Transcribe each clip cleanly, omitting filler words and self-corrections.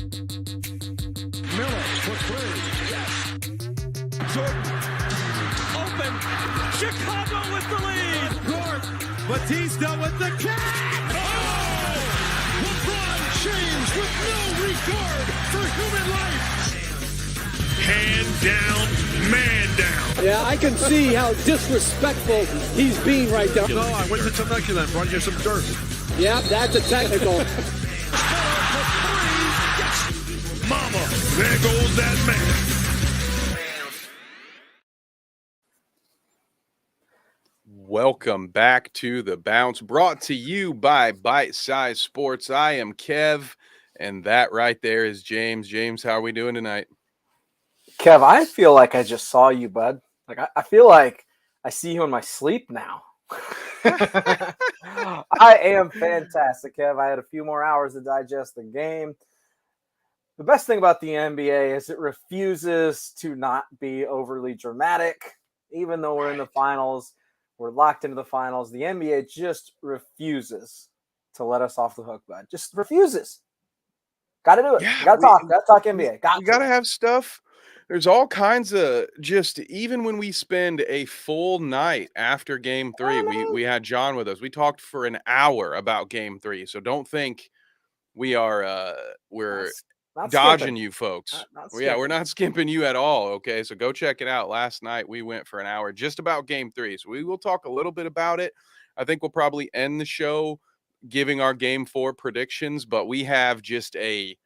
Miller for three. Yes. Jordan. Open. Chicago with the lead. York. Batista with the catch. Oh! LeBron James with no regard for human life. Hand down, man down. Yeah, I can see how disrespectful he's being right now. No, I went to Temecula and brought you some dirt. Yeah, that's a technical. Mama, there goes that man. Welcome back to The Bounce, brought to you by Bite Size Sports. I am Kev, and that right there is James. James, how are we doing tonight? Kev, I feel like I just saw you, bud. Like I feel like I see you in my sleep now. I am fantastic, Kev. I had a few more hours to digest the game. The best thing about the NBA is it refuses to not be overly dramatic. Even though we're in the finals, we're locked into the finals. The NBA just refuses to let us off the hook, bud. Just refuses. Got to do it. Yeah, Got to talk. Got to talk NBA. We got to have stuff. There's all kinds of just, even when we spend a full night after game three, we had John with us. We talked for an hour about game three. So don't think we are, we're not dodging skipping. you folks. Not Yeah, we're not skimping you at all. Okay. So go check it out. Last night we went for an hour just about game three. So we will talk a little bit about it. I think we'll probably end the show giving our game four predictions, but we have just a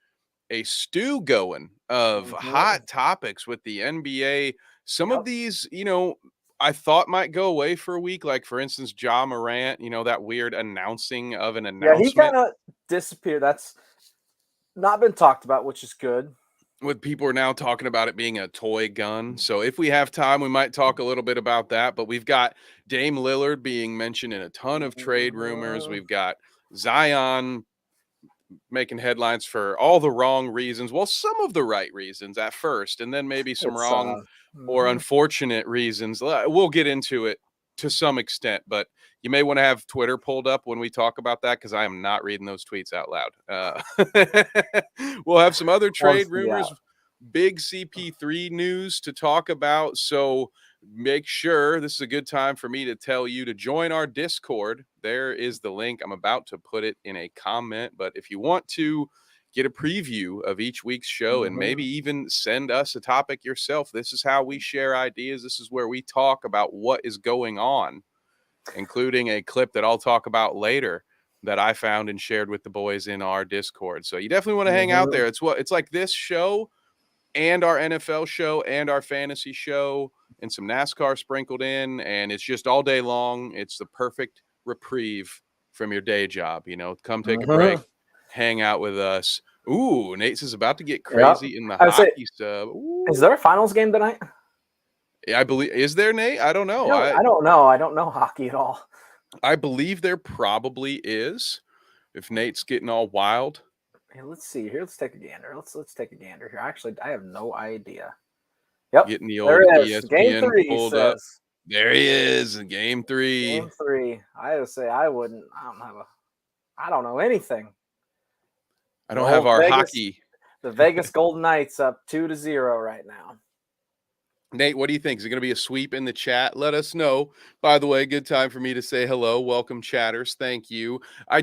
stew going of hot topics with the NBA. Some of these, I thought might go away for a week. Like, for instance, Ja Morant, that weird announcing of an announcement. Yeah, he kind of disappeared. That's not been talked about, which is good. With people are now talking about it being a toy gun. So if we have time, we might talk a little bit about that. But we've got Dame Lillard being mentioned in a ton of trade rumors. We've got Zion making headlines for all the wrong reasons. Well, some of the right reasons at first, and then maybe some wrong or unfortunate reasons. We'll get into it to some extent, but you may want to have Twitter pulled up when we talk about that, because I am not reading those tweets out loud. We'll have some other trade rumors, big CP3 news to talk about. So make sure, this is a good time for me to tell you to join our Discord. There is the link. I'm about to put it in a comment, but if you want to get a preview of each week's show and maybe even send us a topic yourself, this is how we share ideas. This is where we talk about what is going on, including a clip that I'll talk about later that I found and shared with the boys in our Discord. So you definitely want to hang out there. It's like this show and our NFL show and our fantasy show and some NASCAR sprinkled in, and it's just all day long. It's the perfect reprieve from your day job. Come take a break, hang out with us. Ooh, Nate's is about to get crazy in the hockey sub. Ooh. Is there a finals game tonight? Yeah, I believe. Is there, Nate? I don't know. No, I don't know. I don't know hockey at all. I believe there probably is. If Nate's getting all wild. Hey, let's see here. Let's take a gander. Let's take a gander here. Actually, I have no idea. Yep, getting the old ESPN game three, pulled up. There he is. Game three. Game three. I would say I wouldn't. I don't know anything. I don't have our hockey. The Vegas Golden Knights up 2-0 right now. Nate, what do you think? Is it going to be a sweep in the chat? Let us know. By the way, good time for me to say hello. Welcome, chatters. Thank you. We'll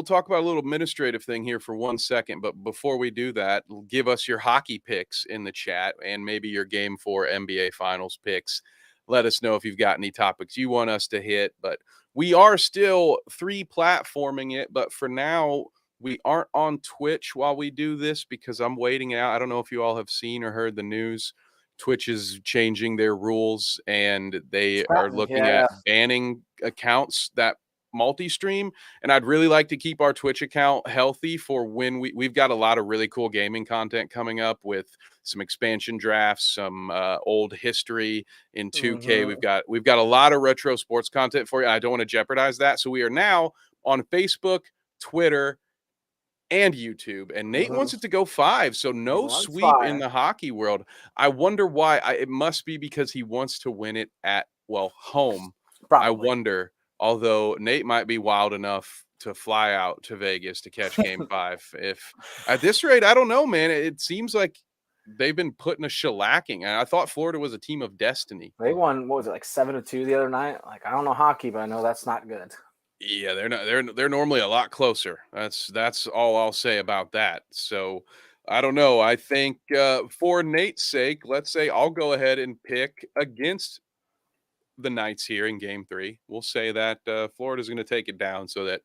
talk about a little administrative thing here for 1 second, but before we do that, give us your hockey picks in the chat and maybe your game 4 NBA finals picks. Let us know if you've got any topics you want us to hit, but we are still 3-platforming it, but for now, we aren't on Twitch while we do this because I'm waiting out. I don't know if you all have seen or heard the news. Twitch is changing their rules, and they are looking at banning accounts that multi-stream, and I'd really like to keep our Twitch account healthy for when we've got a lot of really cool gaming content coming up with some expansion drafts, some old history in 2K. We've got a lot of retro sports content for you. I don't want to jeopardize that, so we are now on Facebook, Twitter, and YouTube, and Nate wants it to go 5, so no sweep in the hockey world. I wonder why. It must be because he wants to win it at home. Probably. I wonder. Although Nate might be wild enough to fly out to Vegas to catch Game 5. If at this rate, I don't know, man. It seems like they've been putting a shellacking, and I thought Florida was a team of destiny. They won, what was it, like 7-2 the other night? Like, I don't know hockey, but I know that's not good. Yeah, they're not. They're normally a lot closer. That's all I'll say about that. So I don't know. I think for Nate's sake, let's say I'll go ahead and pick against the Knights here in Game 3. We'll say that Florida's going to take it down so that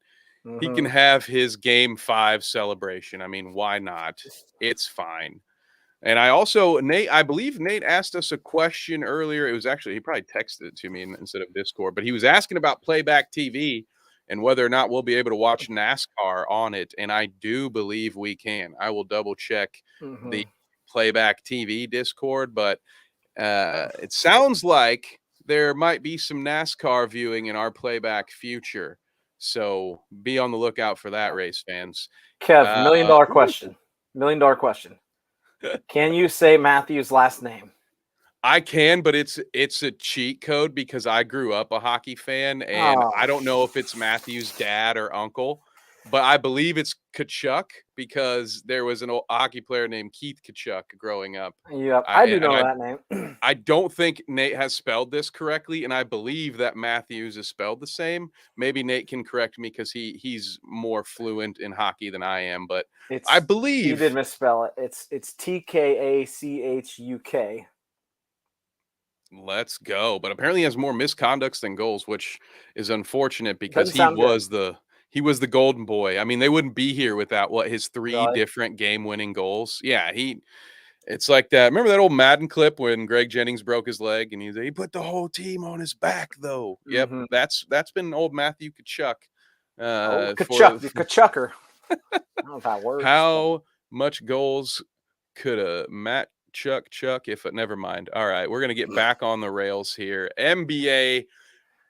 he can have his Game 5 celebration. I mean, why not? It's fine. And I believe Nate asked us a question earlier. It was actually, he probably texted it to me instead of Discord, but he was asking about playback TV and whether or not we'll be able to watch NASCAR on it. And I do believe we can. I will double check the playback TV Discord, but it sounds like there might be some NASCAR viewing in our playback future. So be on the lookout for that, race fans. Kev, $1 million question. $1 million question. Can you say Matthews' last name? I can, but it's a cheat code because I grew up a hockey fan, and I don't know if it's Matthew's dad or uncle, but I believe it's Kachuk because there was an old hockey player named Keith Kachuk growing up. Yep, I do know that name. I don't think Nate has spelled this correctly, and I believe that Matthews is spelled the same. Maybe Nate can correct me because he's more fluent in hockey than I am, but I believe you did misspell it. It's Tkachuk. Let's go. But apparently he has more misconducts than goals, which is unfortunate because he was the golden boy. I mean, they wouldn't be here without his 3 different game-winning goals. Yeah, it's like that. Remember that old Madden clip when Greg Jennings broke his leg and he put the whole team on his back though. Yep, that's been old Matthew Kachuk. Kachuk, the Kachucker. I don't know if that works. How much goals could Matt Chuck if it never mind. All right, we're gonna get back on the rails here. NBA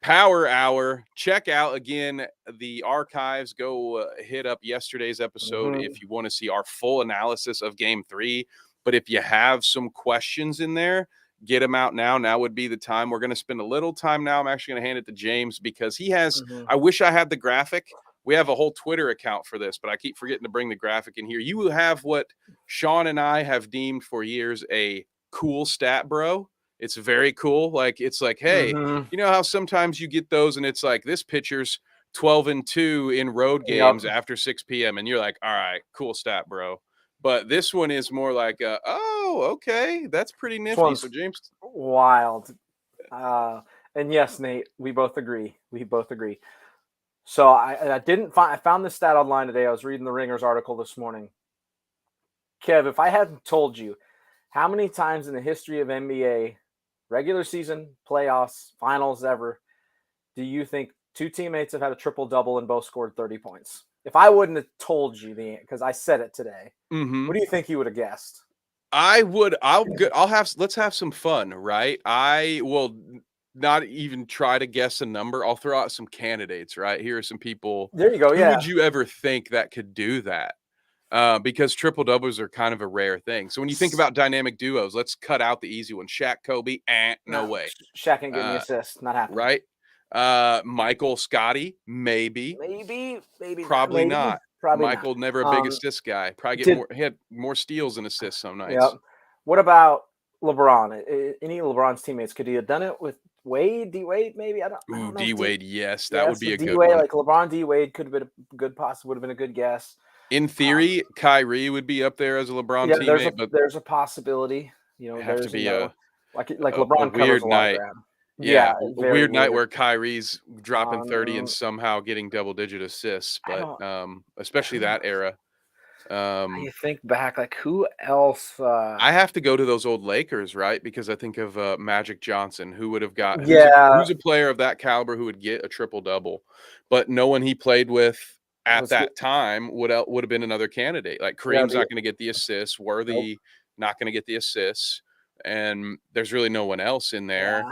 Power Hour. Check out again the archives. Go hit up yesterday's episode if you want to see our full analysis of Game 3. But if you have some questions in there, get them out now. Now would be the time. We're going to spend a little time now. I'm actually going to hand it to James because he has. I wish I had the graphic. We have a whole Twitter account for this, but I keep forgetting to bring the graphic in here. You have what Sean and I have deemed for years a cool stat, bro. It's very cool. Like, it's like, hey, you know how sometimes you get those and it's like this pitcher's 12-2 in road games after 6 p.m. And you're like, all right, cool stat, bro. But this one is more like, oh, okay, that's pretty nifty. So James, wild. And yes, Nate, we both agree. So I found this stat online today. I was reading the Ringer's article this morning. Kev, if I hadn't told you how many times in the history of NBA, regular season, playoffs, finals ever, do you think 2 teammates have had a triple-double and both scored 30 points? If I wouldn't have told you because I said it today, what do you think you would have guessed? Let's have some fun, right? I will not even try to guess a number. I'll throw out some candidates, right? Here are some people. There you go. Who would you ever think that could do that? Because triple doubles are kind of a rare thing. So when you think about dynamic duos, let's cut out the easy one. Shaq, Kobe, no way. Shaq ain't getting the assist. Not happening. Right? Michael, Scotty, maybe. Probably not. Michael, never a big assist guy. Probably he had more steals than assists some nights. Yep. What about LeBron? Any of LeBron's teammates, could he have done it with Wade, D Wade? Maybe I don't know. D Wade, yes, that would be a good one. Like LeBron, D Wade could have been a good would have been a good guess. In theory, Kyrie would be up there as a LeBron teammate, but there's a possibility. You know, have to be like LeBron a weird night. Yeah, a weird night where Kyrie's dropping 30 and somehow getting double-digit assists, but especially that era. You think back, like who else? I have to go to those old Lakers, right? Because I think of Magic Johnson, who would have got who's a player of that caliber who would get a triple-double, but no one he played with at that time would have been another candidate. Like Kareem's not going to get the assists, Worthy not going to get the assists, and there's really no one else in there.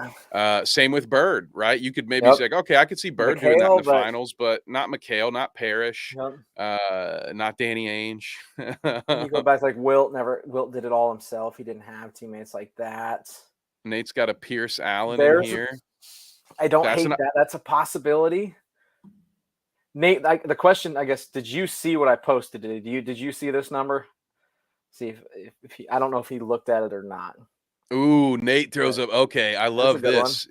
Same with Bird, right? You could maybe say, like, okay, I could see Bird doing that in the finals, but not McHale, not Parrish, not Danny Ainge. You go back like Wilt did it all himself. He didn't have teammates like that. Nate's got a Pierce Allen in here. I don't hate that. That's a possibility. Nate, the question, I guess, did you see what I posted? Did you see this number? See if he, I don't know if he looked at it or not. Ooh, Nate throws up. Okay, I That's a love good one. this.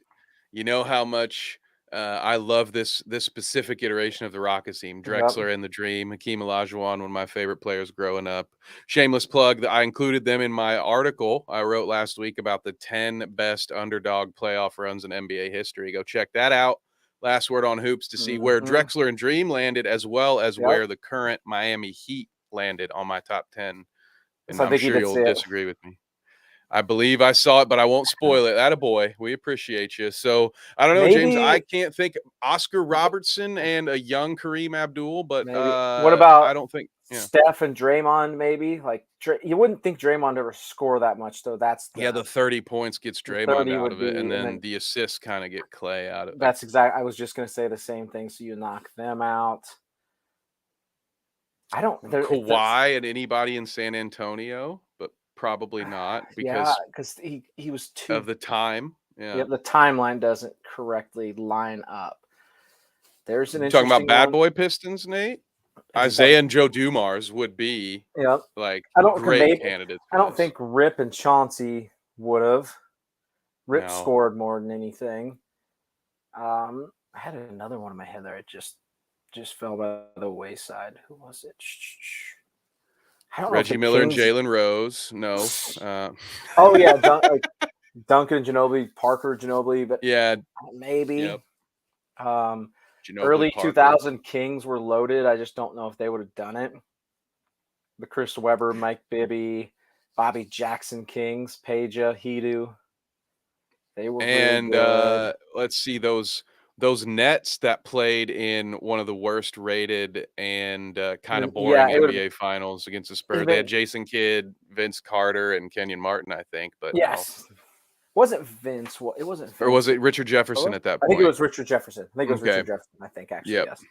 You know how much I love this specific iteration of the Rockets team. Yep. Drexler and the Dream, Hakeem Olajuwon, one of my favorite players growing up. Shameless plug that I included them in my article I wrote last week about the 10 best underdog playoff runs in NBA history. Go check that out. Last word on hoops to see where Mhm. Drexler and Dream landed, as well as Yep. where the current Miami Heat landed on my top 10. And So I I'm think you sure did you'll see it. disagree with me. I believe I saw it, but I won't spoil it. Atta boy, we appreciate you. So I don't know, James. I Maybe, can't think Oscar Robertson and a young Kareem Abdul, but maybe. What about I don't think. Yeah, Steph and Draymond? Maybe like you wouldn't think Draymond ever score that much, though. That's yeah. The 30 points gets the Draymond 30 out would of it, and be, and then then the assists kind of get Clay out of it. that's exact. I was just gonna say the same thing. So you knock them out. I don't. Kawhi and anybody in San Antonio, but probably not Yeah, because because he was too. of the time. Yeah, Yeah, the timeline doesn't correctly line up. There's an you talking about interesting bad one. boy Pistons, Nate? Is it Isaiah and Joe Dumars would be Yeah, like I don't great maybe. candidates I for don't this. think Rip and Chauncey would have. Rip No. scored more than anything. I had another one in my head there. It just fell by the wayside. Who was it? I don't know if Reggie the Miller and Kings. Jalen Rose. No. Oh yeah, Duncan Ginobili, Parker Ginobili, but Yeah. maybe. Yep. Um, Ginobili, Early Parker. 2000 Kings were loaded. I just don't know if they would have done it. The Chris Webber, Mike Bibby, Bobby Jackson Kings, Peja, Hedo. They were really And good. let's see those Nets that played in one of the worst rated and kind of Yeah, boring NBA finals against the it'd Spurs. They had been Jason Kidd, Vince Carter, and Kenyon Martin, I think, but no. yes. Wasn't Vince? It wasn't Or was Vince. it Richard Jefferson at that I think it point? was Richard Jefferson. I think it was Okay. Richard Jefferson. I think actually Yep. yes,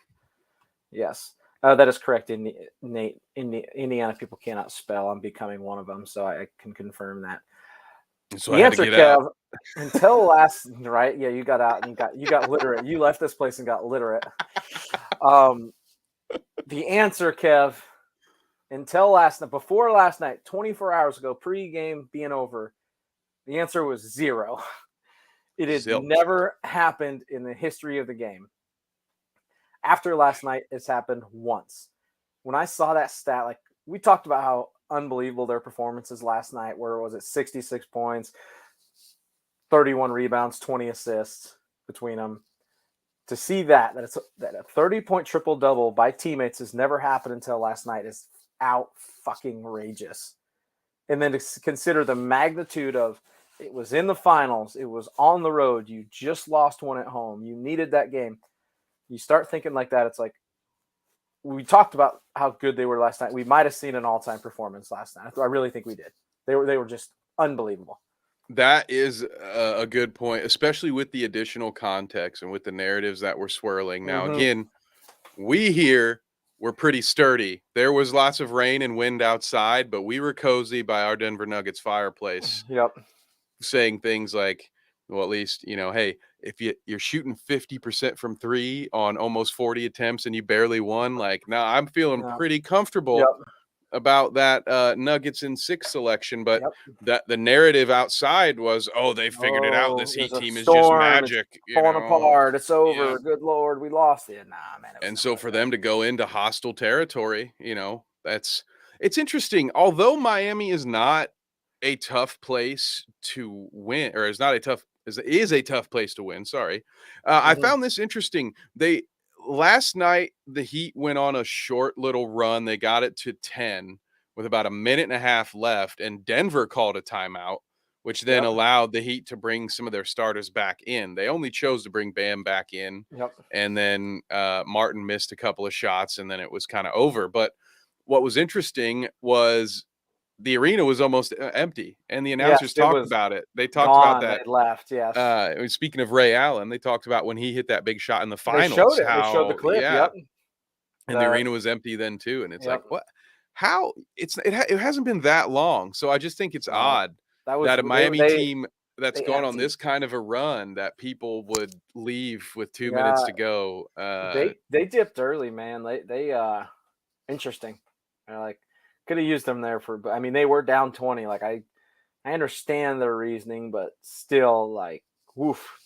yes. That is correct. Nate, Indiana people cannot spell. I'm becoming one of them, so I can confirm that. So The I had to answer, get out. Kev, until last right, yeah, you got out and you got literate. You left this place and got literate. The answer, Kev, until last night, before last night, 24 hours ago, pre-game being over, the answer was 0. It had Zilch. never happened in the history of the game. After last night, it's happened once. When I saw that stat, like we talked about how unbelievable their performances last night, where was it 66 points, 31 rebounds, 20 assists between them. To see that a 30-point triple double by teammates has never happened until last night is out fucking rageous. And then to consider the magnitude of it was in the finals, it was on the road, you just lost one at home, you needed that game. You start thinking like that, it's like we talked about how good they were last night. We might have seen an all-time performance last night. I really think we did. They were just unbelievable. That is a good point, especially with the additional context and with the narratives that were swirling. Now, again, we here were pretty sturdy. There was lots of rain and wind outside, but we were cozy by our Denver Nuggets fireplace, Yep. saying things like, well, at least, hey, if you're shooting 50% from 3 on almost 40 attempts and you barely won, like, now I'm feeling pretty comfortable Yep. about that Nuggets in 6 selection, but Yep. that the narrative outside was, oh, they figured it out. This There's Heat a team is just storm. magic, It's falling apart. It's over. Yeah. Good Lord, we lost it. Nah, man. And so for them to go into hostile territory, it's interesting. Although Miami is not a tough place to win, or is a tough place to win. Sorry. I found this interesting. Last night, the Heat went on a short little run. They got it to 10 with about a minute and a half left, and Denver called a timeout, which then allowed the Heat to bring some of their starters back in. They only chose to bring Bam back in, and then Martin missed a couple of shots, and then it was kind of over. But what was interesting was the arena was almost empty, and the announcers talked about it. They talked about that. They left, yes. Speaking of Ray Allen, they talked about when he hit that big shot in the finals. They showed it. They showed the clip. Yeah. Yep. And the arena was empty then too. And it's like, what? How? It hasn't been that long. So I just think it's odd that a Miami team that's They gone on emptied. this kind of a run that people would leave with 2 minutes Yeah, to go. they dipped early, man. They interesting. Like could have used them there but I mean they were down 20. Like I understand their reasoning, but still like woof.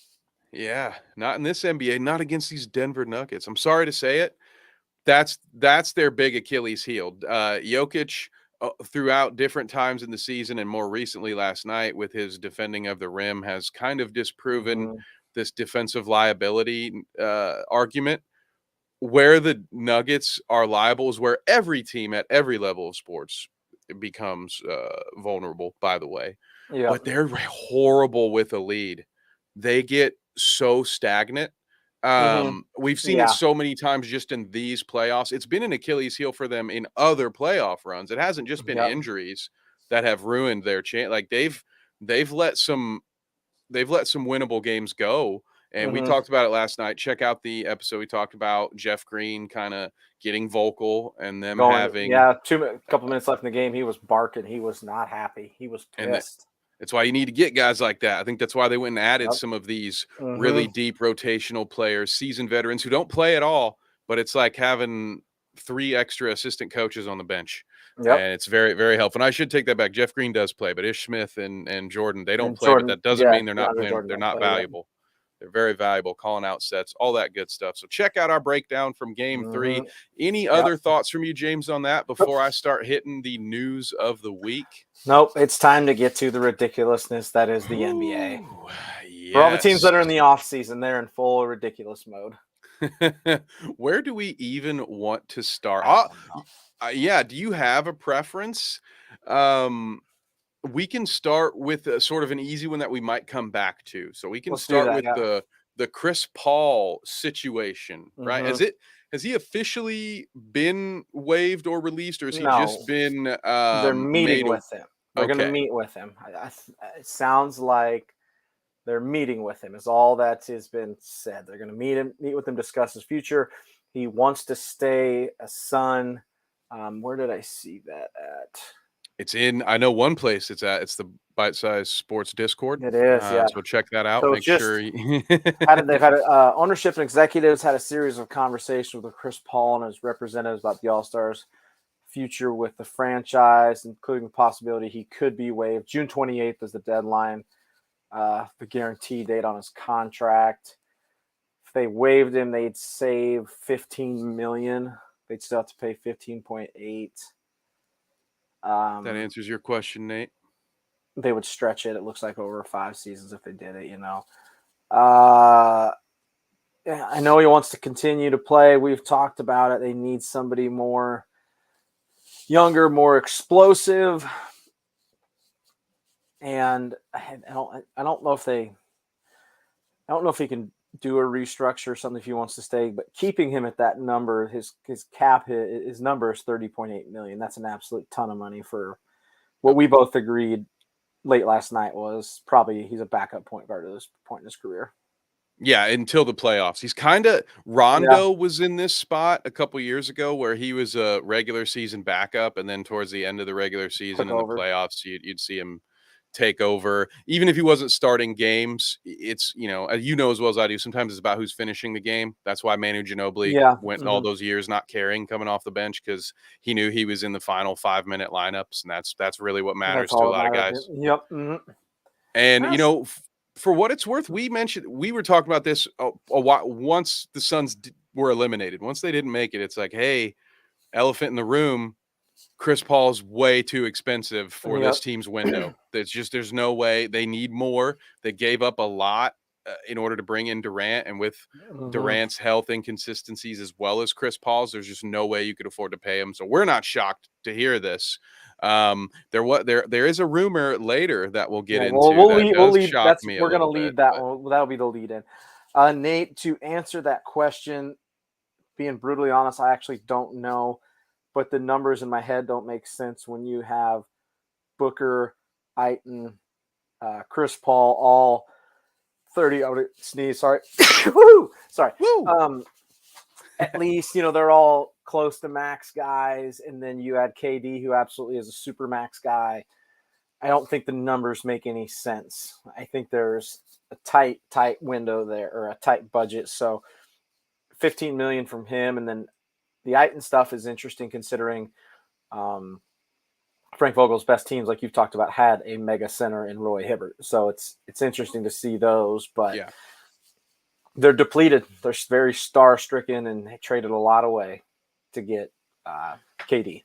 Yeah, not in this NBA, not against these Denver Nuggets. I'm sorry to say it. That's their big Achilles heel. Jokic, throughout different times in the season and more recently last night with his defending of the rim, has kind of disproven Mhm. this defensive liability argument. Where the Nuggets are liable is where every team at every level of sports becomes vulnerable, by the way. Yep. But they're horrible with a lead. They get so stagnant. Mhm. We've seen it Yeah. so many times just in these playoffs. It's been an Achilles heel for them in other playoff runs. It hasn't just been Yep. injuries that have ruined their chance. Like they've let some winnable games go. And we Mhm. talked about it last night. Check out the episode we talked about Jeff Green kind of getting vocal and them Going. having Yeah. Couple minutes left in the game. He was barking. He was not happy. He was and pissed. that's why you need to get guys like that. I think that's why they went and added Yep. some of these really Mhm. deep rotational players, seasoned veterans who don't play at all, but it's like having 3 extra assistant coaches on the bench. Yep. And it's very, very helpful. And I should take that back. Jeff Green does play, but Ish Smith and Jordan, they don't And play, but Jordan. that doesn't Yeah. mean they're not DeAndre win. Jordan They're don't not play yet. valuable. They're very valuable, calling out sets, all that good stuff. So check out our breakdown from game 3. Mhm. Any Yep. other thoughts from you, James, on that before I start hitting the news of the week? Nope. It's time to get to the ridiculousness that is the NBA. Ooh, For all the teams that are yes. in the off season, they're in full ridiculous mode. Where do we even want to start? I don't know. Yeah. Do you have a preference? We can start with sort of an easy one that we might come back to. So we can Let's do start that. with Yeah. the Chris Paul situation, right? Mhm. Has he officially been waived or released, or has he just No, been they're made meeting a with him. They're going to okay? meet with him. It sounds like they're meeting with him. Is all that has been said. They're going to meet with him, discuss his future. He wants to stay a Sun. Where did I see that at? It's in. I know one place it's at. It's the Bite Size Sports Discord. It is, yeah. So check that out. So Make sure. You... they've had ownership and executives had a series of conversations with Chris Paul and his representatives about the All Stars future with the franchise, including the possibility he could be waived. June 28th is the deadline, the guarantee date on his contract. If they waived him, they'd save $15 million. They'd still have to pay 15.8. That answers your question, Nate. They would stretch it. It looks like over 5 seasons if they did it. I know he wants to continue to play. We've talked about it. They need somebody more younger, more explosive. And I don't know if he can do a restructure or something if he wants to stay, but keeping him at that number, his cap hit, his number is 30.8 million. That's an absolute ton of money for what we both agreed late last night was probably he's a backup point guard at this point in his career. Yeah, until the playoffs. He's kind of Rondo was in this spot a couple years ago where he was a regular season backup, and then towards the end of the regular season in the playoffs, you'd see him take over. Even if he wasn't starting games, it's as well as I do. Sometimes it's about who's finishing the game. That's why Manu Ginobili went all those years not caring coming off the bench because he knew he was in the final 5-minute lineups, and that's really what matters to a lot of guys. Yep. Mm-hmm. And for what it's worth, we were talking about this a while once the Suns were eliminated. Once they didn't make it, it's like, hey, elephant in the room. Chris Paul's way too expensive for this team's window. There's no way. They need more. They gave up a lot in order to bring in Durant, and with Durant's health inconsistencies as well as Chris Paul's, there's just no way you could afford to pay him. So we're not shocked to hear this. There is a rumor later that we'll get into. We'll lead. We're going to lead that one. That'll be the lead in. Nate, to answer that question, being brutally honest, I actually don't know. But the numbers in my head don't make sense when you have Booker, Ayton, Chris Paul, all 30. I would sneeze. Sorry. Woo! Sorry. Woo! At least, they're all close to max guys. And then you add KD, who absolutely is a super max guy. I don't think the numbers make any sense. I think there's a tight window there, or a tight budget. So 15 million from him, and then the Aiton stuff is interesting considering Frank Vogel's best teams, like you've talked about, had a mega center in Roy Hibbert. So it's interesting to see those, but Yeah. they're depleted. They're very star stricken, and they traded a lot away to get KD.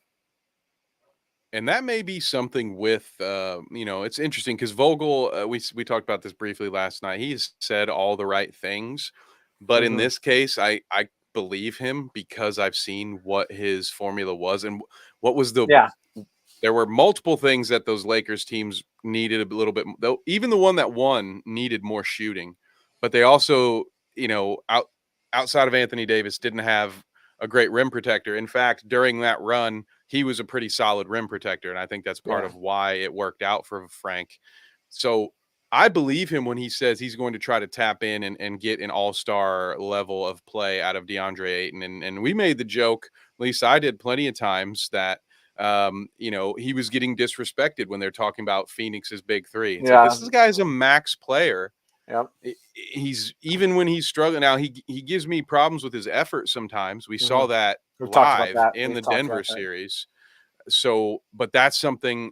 And that may be something with, it's interesting because Vogel, we talked about this briefly last night. He's said all the right things, but in this case, I believe him because I've seen what his formula was and what was there were multiple things that those Lakers teams needed a little bit, though. Even the one that won needed more shooting, but they also, outside of Anthony Davis, didn't have a great rim protector. In fact, during that run, he was a pretty solid rim protector, and I think that's part of why it worked out for Frank. So I believe him when he says he's going to try to tap in and get an all-star level of play out of DeAndre Ayton. And we made the joke, at least I did plenty of times, that he was getting disrespected when they're talking about Phoenix's big three. It's like, this guy's a max player. Yep. He's, even when he's struggling now, he gives me problems with his effort sometimes. We saw that live in the Denver series. So, but that's something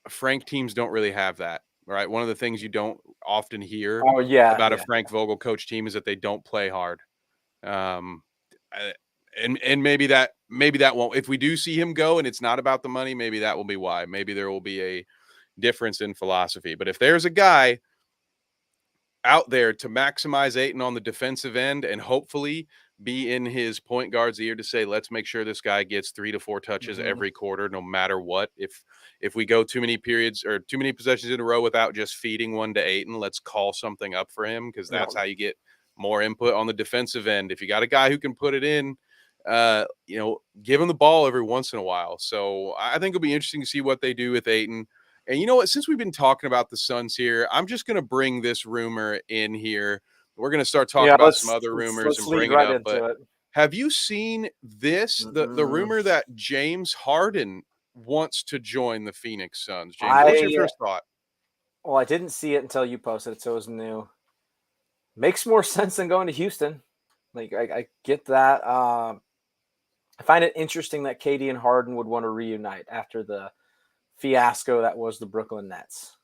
Frank teams don't really have that, right? One of the things you don't often hear about a Frank Vogel coach team is that they don't play hard. And maybe that won't, if we do see him go and it's not about the money, maybe that will be why. Maybe there will be a difference in philosophy. But if there's a guy out there to maximize Ayton on the defensive end and hopefully be in his point guard's ear to say, let's make sure this guy gets 3 to 4 touches every quarter, no matter what. If we go too many periods or too many possessions in a row without just feeding one to Ayton, let's call something up for him, because that's how you get more input on the defensive end. If you got a guy who can put it in, give him the ball every once in a while. So I think it'll be interesting to see what they do with Ayton. And you know what? Since we've been talking about the Suns here, I'm just going to bring this rumor in here. We're going to start talking about some other rumors and bring it up. But have you seen this? The rumor that James Harden wants to join the Phoenix Suns. James, what's your first thought? Well, I didn't see it until you posted it, so it was new. Makes more sense than going to Houston. Like, I get that. I find it interesting that KD and Harden would want to reunite after the fiasco that was the Brooklyn Nets.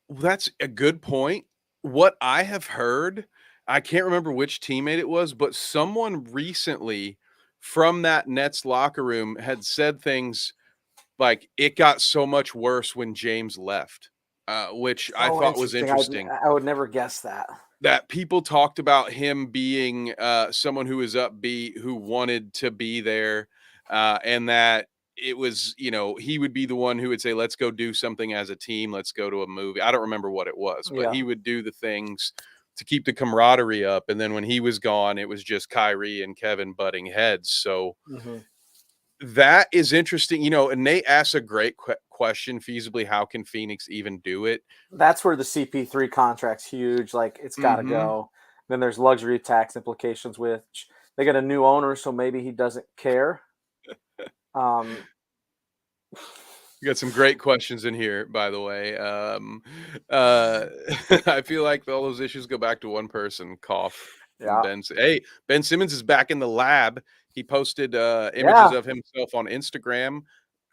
That's a good point. What I have heard, I can't remember which teammate it was, but someone recently from that Nets locker room had said things like it got so much worse when James left, which I thought was interesting. I would never guess that. That people talked about him being someone who was upbeat, who wanted to be there, and that it was, he would be the one who would say, let's go do something as a team. Let's go to a movie. I don't remember what it was, but he would do the things to keep the camaraderie up. And then when he was gone, it was just Kyrie and Kevin butting heads. So that is interesting. And Nate asked a great question, feasibly, how can Phoenix even do it? That's where the CP3 contract's huge. Like, it's got to go. Then there's luxury tax implications, which they got a new owner, so maybe he doesn't care. We got some great questions in here, by the way. I feel like all those issues go back to one person. Cough. Ben Simmons is back in the lab. He posted images of himself on Instagram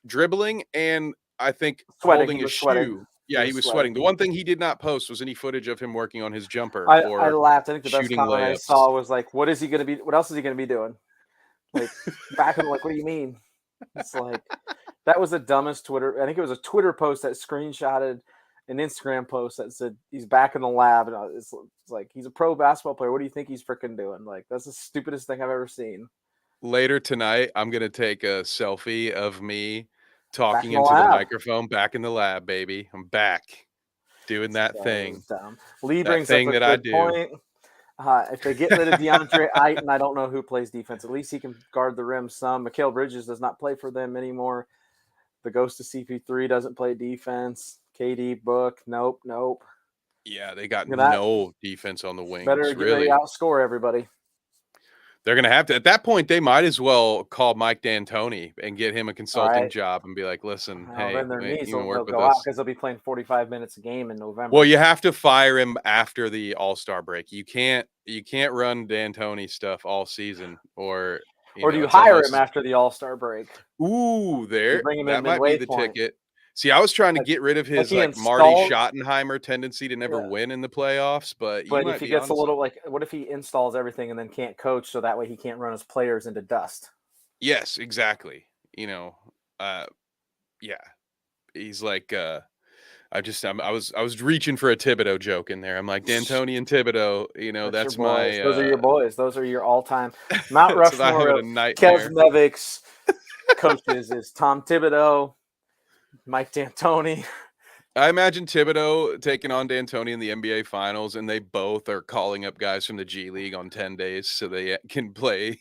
dribbling and I think holding a shoe. Sweating. Yeah, he was sweating. The one thing he did not post was any footage of him working on his jumper. I laughed. I think the best comment layups. I saw was like, what is he going to be? What else is he going to be doing? Like, back in, like, what do you mean? It's like, that was the dumbest Twitter. I think it was a Twitter post that screenshotted an Instagram post that said he's back in the lab. And it's like, he's a pro basketball player. What do you think he's freaking doing? Like, that's the stupidest thing I've ever seen. Later tonight, I'm going to take a selfie of me talking into the microphone. Back in the lab, baby. I'm back doing that thing. Lee brings up a good point. If they get rid of DeAndre Ayton, I don't know who plays defense. At least he can guard the rim some. Mikal Bridges does not play for them anymore. The ghost of CP3 doesn't play defense. KD, Book, nope. Yeah, they got no defense on the wings. Better get ready to outscore everybody. They're going to have to, at that point, they might as well call Mike D'Antoni and get him a All consulting right. job and be like, listen, Well, hey, then their you knees can will work with go out us. because they'll be playing 45 minutes a game in November. Well, you have to fire him after the All-Star break. You can't run D'Antoni stuff all season, or or do you it's hire almost him after the All-Star break? ooh, You bring him in that might midway be the point. ticket. See, I was trying to Like, get rid of like his he like Marty installs. Schottenheimer tendency to never Yeah. win in the playoffs, but you But might if he be gets a onto little something. what if he installs everything and then can't coach, so that way he can't run his players into dust? Yes, exactly. Uh, yeah, he's like I was reaching for a Thibodeau joke in there. I'm like D'Antoni and Thibodeau. That's your That's boys. my Those are your boys. Those are your all-time Mount that's what I have Rushmore in a of Kev nightmare. Nevick's coaches is Tom Thibodeau, Mike D'Antoni. I imagine Thibodeau taking on D'Antoni in the NBA Finals, and they both are calling up guys from the G League on 10 days so they can play.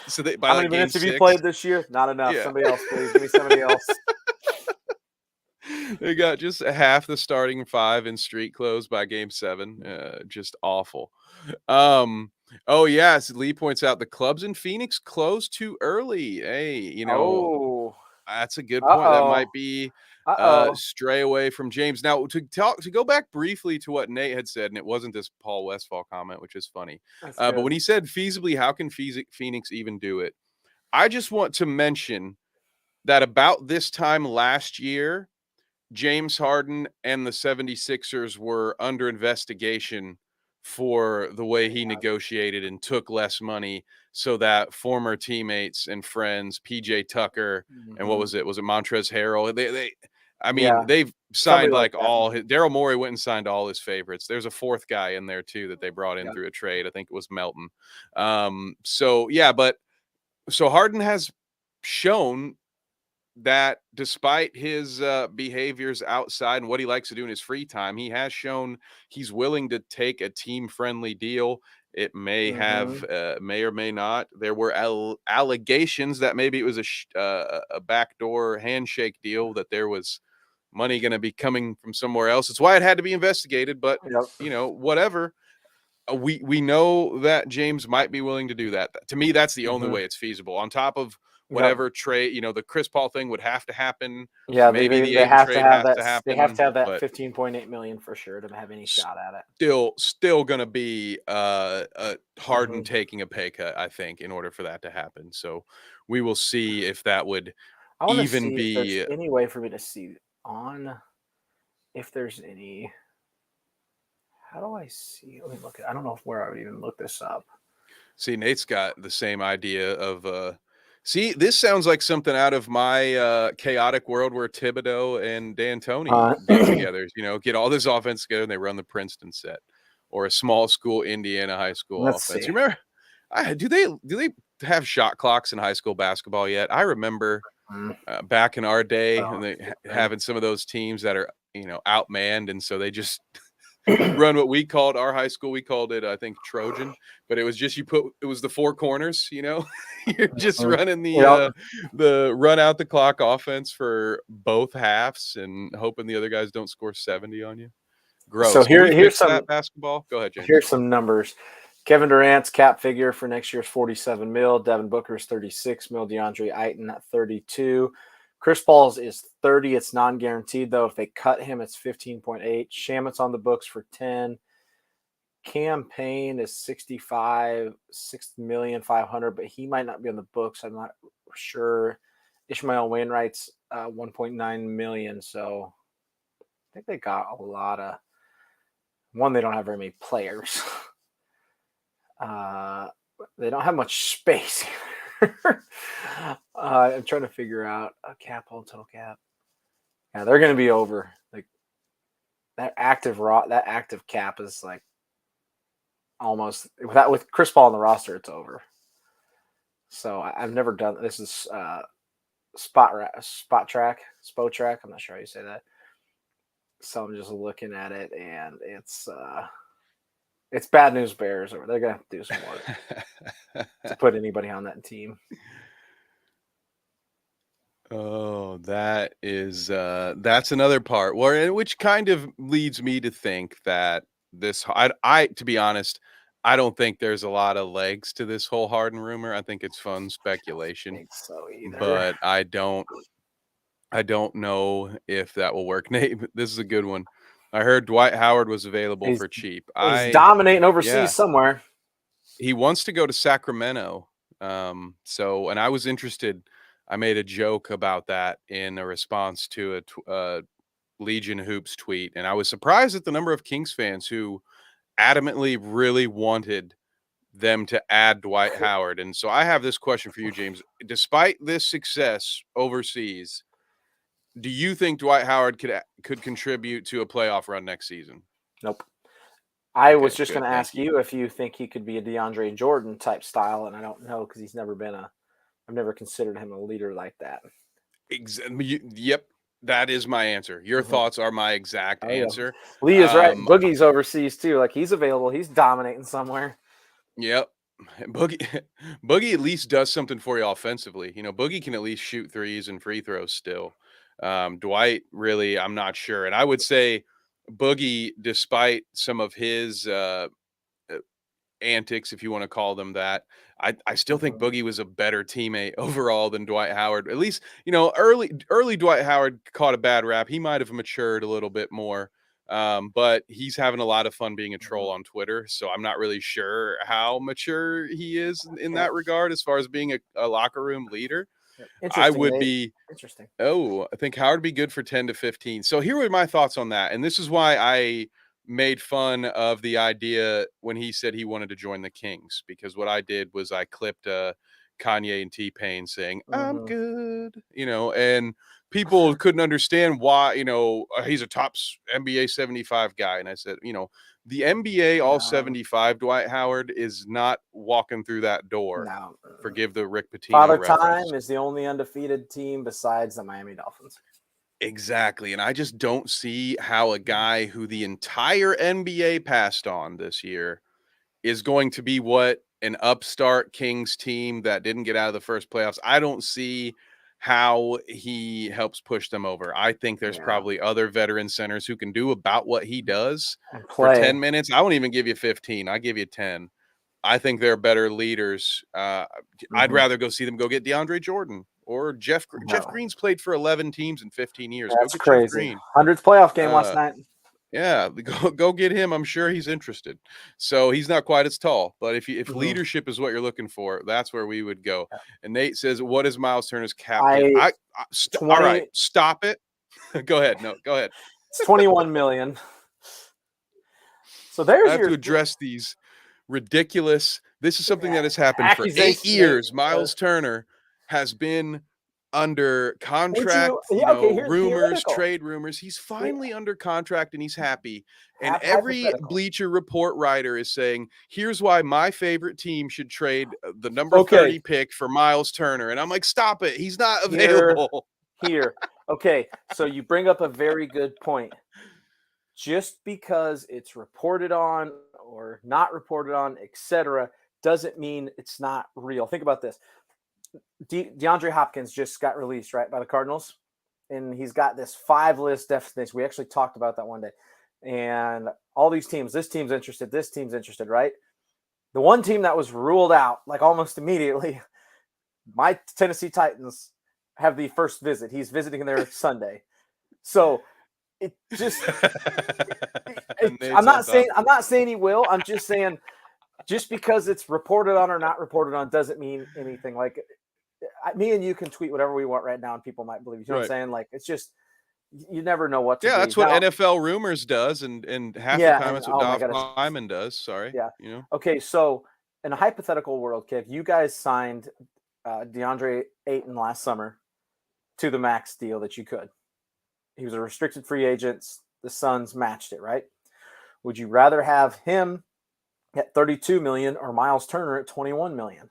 So they by How many like game minutes have you 6, played this year? Not enough. yeah, Somebody else, please. Give me somebody else. they got just half the starting 5 in street clothes by game 7. Just awful. Oh yes, Lee points out the clubs in Phoenix closed too early. Hey, Oh. that's a good point. That Uh-oh. might be Uh-oh. stray away from James. Now to go back briefly to what Nate had said, and it wasn't this Paul Westphal comment, which is funny. That's But good. when he said feasibly, how can Phoenix even do it? I just want to mention that about this time last year, James Harden and the 76ers were under investigation for the way he negotiated and took less money so that former teammates and friends, PJ Tucker, and what Mhm. was it? Was it Montrezl Harrell? I Yeah. mean, they've Somebody signed like like that. all his, Daryl Morey went and signed all his favorites. There's a fourth guy in there too that they brought in Yeah. through a trade. I think it was Melton. So yeah, but so Harden has shown that despite his behaviors outside and what he likes to do in his free time, he has shown he's willing to take a team-friendly deal. It may have, Mhm. may or may not. There were allegations that maybe it was a backdoor handshake deal, that there was money going to be coming from somewhere else. It's why it had to be investigated. But Yep. whatever. We know that James might be willing to do that. To me, that's the only Mhm. way it's feasible. On top of Yep. whatever trade, the Chris Paul thing would have to happen. Yeah, Maybe the they Ayton have to trade have has that. to They have to happen, have that but 15.8 million for sure to have any shot at it. still going to be Harden Mhm. taking a pay cut, I think, in order for that to happen. So we will see if that would I want to even see if there's be. any way for me to see if there's any. How do I see? Let me look at. I don't know where I would even look this up. See, Nate's got the same idea of see, this sounds like something out of my chaotic world where Thibodeau and D'Antoni get together, get all this offense together and they run the Princeton set, or a small school Indiana high school Let's offense. see. You remember do they have shot clocks in high school basketball yet? I remember back in our day and they having some of those teams that are, outmanned, and so they just run what we called our high school. We called it, I think, Trojan, but it was just it was the four corners. You're just running Yep. the run out the clock offense for both halves and hoping the other guys don't score 70 on you. Gross. So Can we here's fix some that basketball? Go ahead, James. here's some numbers. Kevin Durant's cap figure for next year is 47 mil. Devin Booker's 36 mil. DeAndre Ayton at 32. Chris Paul's is 30. It's non-guaranteed though. If they cut him, it's 15.8. Shamit's on the books for 10. Cam Payne is 65, 6,500,000, but he might not be on the books. I'm not sure. Ishmael Wainwright's 1.9 million. So I think they got a lot of one. They don't have very many players. They don't have much space. I'm trying to figure out a cap on total cap. Yeah, they're going to be over. Like that active cap is like almost with Chris Paul on the roster, it's over. So I've never done this. Is Spot Track. I'm not sure how you say that. So I'm just looking at it, and it's bad news bears. They're gonna have to do some work to put anybody on that team. Oh, that's another part which kind of leads me to think that I to be honest, I don't think there's a lot of legs to this whole Harden rumor. I think it's fun I speculation, don't think so either. but I don't know if that will work. Nate, this is a good one. I heard Dwight Howard was available He's for cheap. he's dominating Yeah, overseas somewhere. he wants to go to Sacramento. And I was interested. I made a joke about that in a response to a Legion Hoops tweet, and I was surprised at the number of Kings fans who adamantly really wanted them to add Dwight Howard. And so I have this question for you, James. Despite this success overseas, do you think Dwight Howard could contribute to a playoff run next season? Nope. I was Okay, just going good. to Thank ask you. you if you think he could be a DeAndre Jordan type style, and I don't know because he's never been I've never considered him a leader like that. Yep, that is my answer. Your Mhm. thoughts are my exact Oh yeah, answer. Lee is right. Um, Boogie's overseas too. Like he's available. He's dominating somewhere. yep. Boogie Boogie at least does something for you offensively. Boogie can at least shoot threes and free throws still. Dwight, really, I'm not sure. And I would say Boogie, despite some of his antics, if you want to call them that, I still think Mhm. Boogie was a better teammate overall than Dwight Howard. At least, early Dwight Howard caught a bad rap. He might have matured a little bit more. But he's having a lot of fun being a troll Mhm. on Twitter. So I'm not really sure how mature he is in Yeah. that regard as far as being a locker room leader. I Interesting, would Nate. be Interesting. I think Howard would be good for 10 to 15. So here were my thoughts on that. And this is why I made fun of the idea when he said he wanted to join the Kings, because what I did was I clipped Kanye and T-Pain saying, "I'm Mhm. good," and people couldn't understand why, he's a top NBA 75 guy. And I said, the NBA all No, 75 Dwight Howard is not walking through that door. no. Forgive the Rick Pitino Father reference. Time is the only undefeated team besides the Miami Dolphins. Exactly. And I just don't see how a guy who the entire NBA passed on this year is going to be what an upstart Kings team that didn't get out of the first playoffs. I don't see how he helps push them over. I think there's Yeah, probably other veteran centers who can do about what he does and for play. 10 minutes. I won't even give you 15. I give you 10. I think they're better leaders. I'd Mhm. rather go see them go get DeAndre Jordan or Jeff No, Green's played for 11 teams in 15 years. Go that's get Jeff crazy. Green. 100th playoff game last Uh, night. yeah, go get him. I'm sure he's interested. So he's not quite as tall, but if Mhm. leadership is what you're looking for, that's where we would go. And Nate says, "What is Miles Turner's cap hit?" I All right, 20. stop it. Go ahead. No, go ahead. It's 21 million. So I there's have your to address these ridiculous. This is something that has happened for 8 accusation, Nate. years. Miles Turner has been under Would you? contract, Yeah. Okay. Here's rumors, theoretical. trade rumors. He's finally under contract and he's happy. And every Hypothetical. Bleacher Report writer is saying, here's why my favorite team should trade the number Okay. 30 pick for Miles Turner. And I'm like, stop it. He's not Here. available. Here. Okay. So you bring up a very good point. Just because it's reported on or not reported on, etc., doesn't mean it's not real. Think about this. DeAndre Hopkins just got released, right, by the Cardinals. And he's got this 5-list destination. We actually talked about that one day. And all these teams, this team's interested, right? The one team that was ruled out, like almost immediately, my Tennessee Titans have the first visit. He's visiting there Sunday. So it just I'm not saying he will. I'm just saying just because it's reported on or not reported on doesn't mean anything. Like me and you can tweet whatever we want right now and people might believe you. You know what I'm saying? Like it's just you never know what to Yeah, believe. that's what Now, NFL rumors does, and half the yeah, time and that's what oh my Dolph goodness. Lyman does. Sorry, Yeah. Okay, so in a hypothetical world, Kev, you guys signed DeAndre Ayton last summer to the max deal that you could. He was a restricted free agent. The Suns matched it, right? Would you rather have him at 32 million or Miles Turner at 21 million?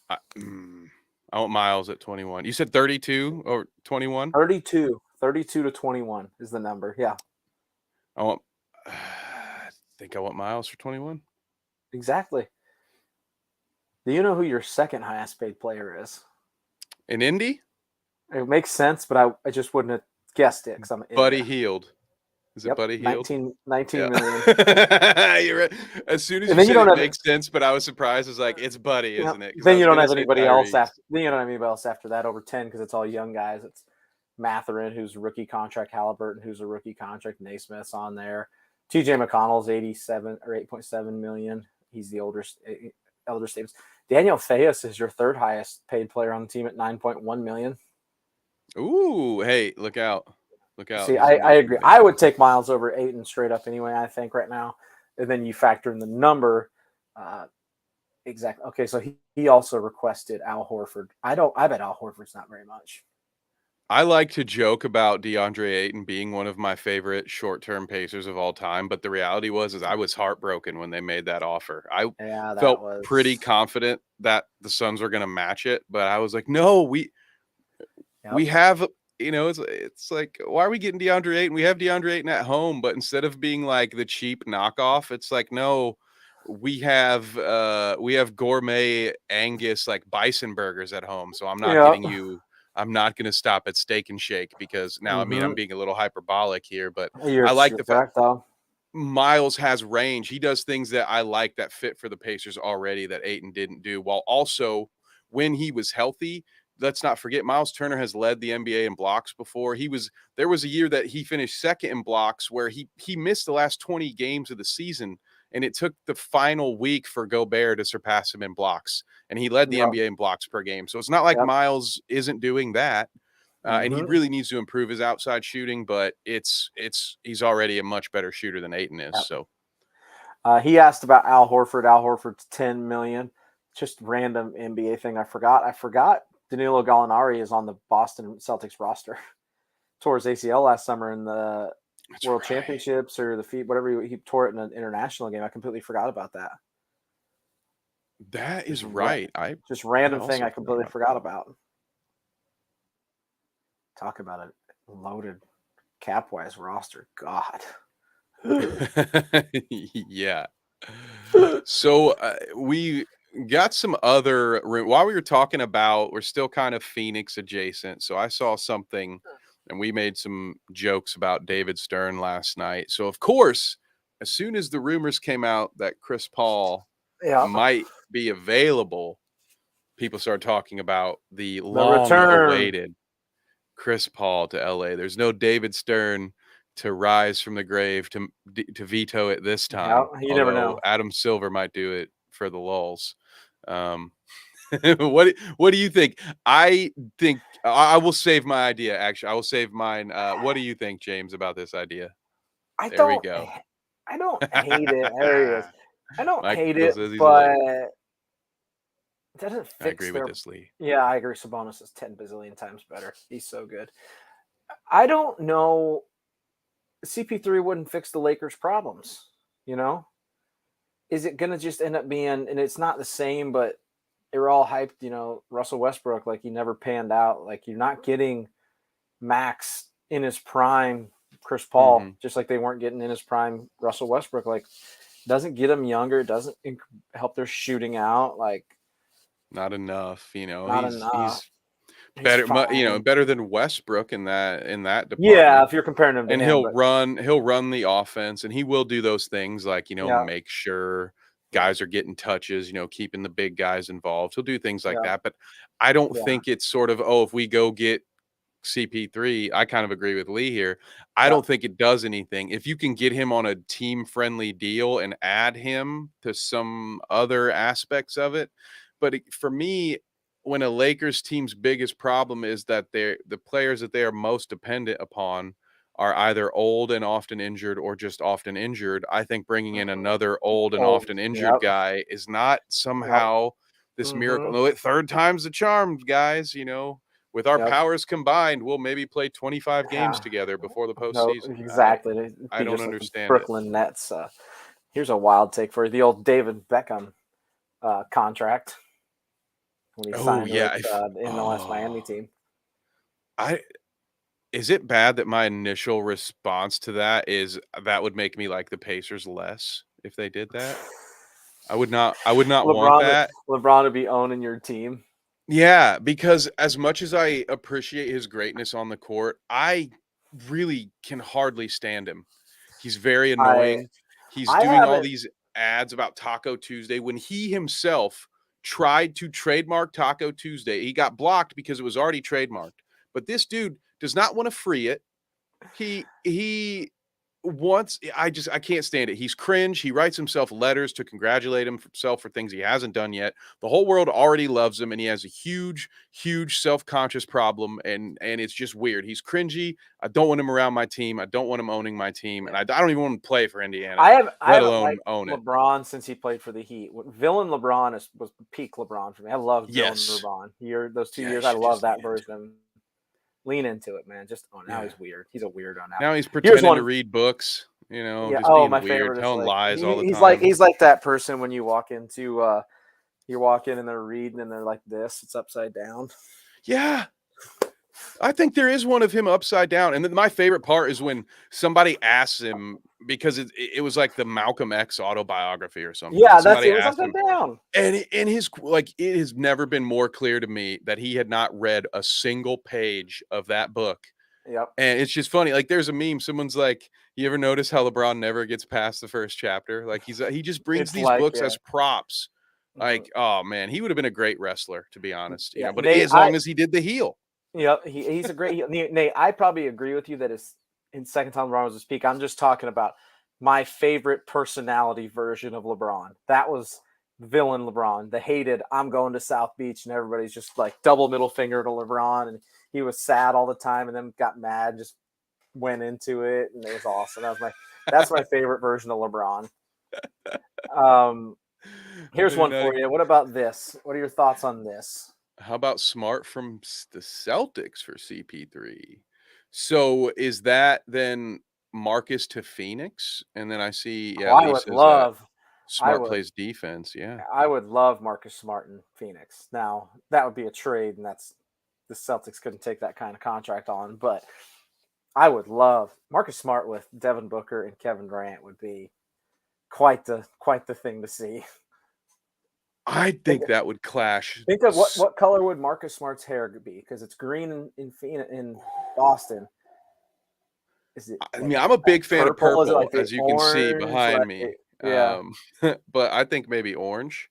I want Miles at 21. You said 32 or 21? 32 to 21 is the number. Yeah, I want. I think I want Miles for 21. exactly. Do you know who your second highest paid player is? In Indy? It makes sense, but I just wouldn't have guessed it because I'm an Buddy idiot. Healed. Is it Yep, Buddy Healed? 19 million. You're right. As soon as And you then you said don't it have makes sense, but I was surprised. It's like, it's Buddy, isn't it? Because I then you was don't going to have say anybody else Tyrese. after. Then you don't have anybody else after that over 10 because it's all young guys. It's Matherin, who's rookie contract, Halliburton, who's a rookie contract, Naismith's on there. TJ McConnell's 87 or 8.7 million. He's the elder statesman. Daniel Theus is your third highest paid player on the team at 9.1 million. Ooh, hey, look out. Look out. See, I agree. I would take Miles over Ayton straight up anyway, I think, right now. And then you factor in the number. Exactly. Okay, so he also requested Al Horford. I bet Al Horford's not very much. I like to joke about DeAndre Ayton being one of my favorite short-term Pacers of all time, but the reality is I was heartbroken when they made that offer. I felt pretty confident that the Suns were going to match it, but I was like, no, we have, it's like, why are we getting DeAndre Ayton? We have DeAndre Ayton at home, but instead of being like the cheap knockoff, it's like, no, we have gourmet Angus like bison burgers at home, so I'm not getting you. I'm not going to stop at Steak and Shake because now, I mean, I'm being a little hyperbolic here, but I like the fact that Miles has range. He does things that I like that fit for the Pacers already that Ayton didn't do, while also when he was healthy, let's not forget Miles Turner has led the NBA in blocks before. There was a year that he finished second in blocks where he missed the last 20 games of the season. And it took the final week for Gobert to surpass him in blocks. And he led the NBA in blocks per game. So it's not like Miles isn't doing that. And he really needs to improve his outside shooting, but he's already a much better shooter than Ayton is. So he asked about Al Horford. Al Horford's 10 million. Just random NBA thing. I forgot Danilo Gallinari is on the Boston Celtics roster. Tore his ACL last summer in the World Championships or the feet, whatever he tore it in an international game. I completely forgot about that. That is right. Just random thing I completely forgot about. Talk about a loaded cap-wise roster. God. Yeah. So we got some other, while we were talking about, we're still kind of Phoenix adjacent. So I saw something and we made some jokes about David Stern last night. So, of course, as soon as the rumors came out that Chris Paul might be available, people started talking about the long-awaited Chris Paul to LA. There's no David Stern to rise from the grave to veto it this time. You never know. Adam Silver might do it for the lulz. What do you think? I think I will save my idea. Actually, I will save mine. What do you think, James, about this idea? We go. I don't hate it. There he is. I don't hate it, but it doesn't fix. I agree with this, Lee. Yeah, I agree. Sabonis is 10 bazillion times better. He's so good. I don't know. CP3 wouldn't fix the Lakers' problems. Is it going to just end up being? And it's not the same, but they were all hyped, Russell Westbrook, like he never panned out. Like you're not getting Max in his prime, Chris Paul, just like they weren't getting in his prime Russell Westbrook. Like doesn't get them younger, doesn't help their shooting out. Like not enough, Not enough. He's better, better than Westbrook in that department. Yeah, if you're comparing him to him, he'll run the offense, and he will do those things like make sure guys are getting touches, keeping the big guys involved. He'll do things like that, but I don't think it's sort of, if we go get CP3, I kind of agree with Lee here. I don't think it does anything. If you can get him on a team-friendly deal and add him to some other aspects of it. But for me, when a Lakers team's biggest problem is that the players that they are most dependent upon are either old and often injured or just often injured, I think bringing in another old and often injured guy is not somehow this miracle. No, third time's the charm, guys. With our powers combined, we'll maybe play 25 games together before the postseason. Exactly. I don't understand Brooklyn Nets. Here's a wild take for you. The old David Beckham contract when he signed with the MLS Miami team. Is it bad that my initial response to that is that would make me like the Pacers less if they did that? I would not want that. LeBron would be owning your team. Yeah, because as much as I appreciate his greatness on the court, I really can hardly stand him. He's very I annoying. He's I doing all haven't. these ads about Taco Tuesday when he himself tried to trademark Taco Tuesday. He got blocked because it was already trademarked. But this dude does not want to free it. He wants I can't stand it. He's cringe. He writes himself letters to congratulate himself for things he hasn't done yet. The whole world already loves him, and he has a huge, huge self-conscious problem, and it's just weird. He's cringy. I don't want him around my team. I don't want him owning my team, and I don't even want him to play for Indiana, I let haven't alone liked own it. LeBron since he played for the Heat. Villain LeBron was peak LeBron for me. I loved Yes. Villain LeBron. Those 2 Yeah, years, you I should love just that lean into version of him. Lean into it, man. Just now Yeah. he's weird. He's a weirdo now. Now he's Here's pretending to one. read books, Yeah. just Oh, being my weird, favorite is telling like lies all the he's time. like that person when you walk into you walk in and they're reading and they're like this. It's upside down. Yeah. I think there is one of him upside down. And then my favorite part is when somebody asks him, because it was like the Malcolm X autobiography or something. Yeah, Somebody it was asked upside him, down. and his like, it has never been more clear to me that he had not read a single page of that book. Yep. And it's just funny. Like, there's a meme. Someone's like, "You ever notice how LeBron never gets past the first chapter? Like, he just brings It's these like, books yeah. as props. Mhm. Like, oh man, he would have been a great wrestler, to be honest. Yeah, But Nate, as long as he did the heel. Yep, he's a great Nate. I probably agree with you that his in second time LeBron was his peak. I'm just talking about my favorite personality version of LeBron. That was villain LeBron, the hated. I'm going to South Beach, and everybody's just like double middle finger to LeBron, and he was sad all the time, and then got mad, just went into it, and it was awesome. That's my favorite version of LeBron. Here's one for you. What about this? What are your thoughts on this? How about Smart from the Celtics for CP3? So is that then Marcus to Phoenix? And then I see, yeah, I Lee would says that love. I Smart would. plays defense. Yeah. I would love Marcus Smart in Phoenix. Now that would be a trade, and the Celtics couldn't take that kind of contract on. But I would love Marcus Smart with Devin Booker and Kevin Durant would be quite the thing to see. I think that would clash. Think of what color would Marcus Smart's hair be? Because it's green in Boston. Is it? I mean, I'm a big fan of purple, like as you can see behind me. Yeah. But I think maybe orange.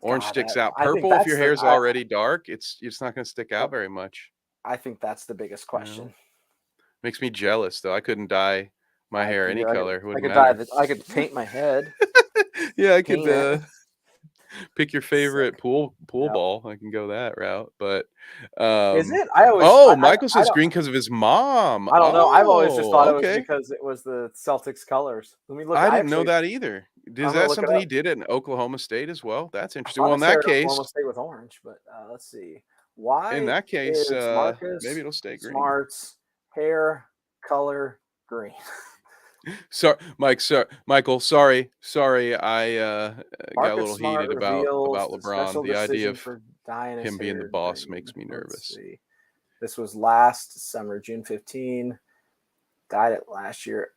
Orange sticks out. I think Purple, if your that's hair's already dark, it's not going to stick out very much. I think that's the biggest question. Makes me jealous, though. I couldn't dye my hair any color. I could paint my head. Yeah, I could pick your favorite pool ball. I can go that route. But is it? Michael says green because of his mom. I don't know. I've always just thought it was okay. because it was the Celtics colors. Let me look. I didn't know that either. Is that something he did at Oklahoma State as well? That's interesting. Well, in that case, Oklahoma State with orange, but let's see. Why? In that case, Marcus maybe it'll stay green. Smart's hair color green. Sorry, Michael. Sorry. I got a little heated about LeBron. The idea of him being the boss makes me nervous. This was last summer, June 15. Dyed it last year.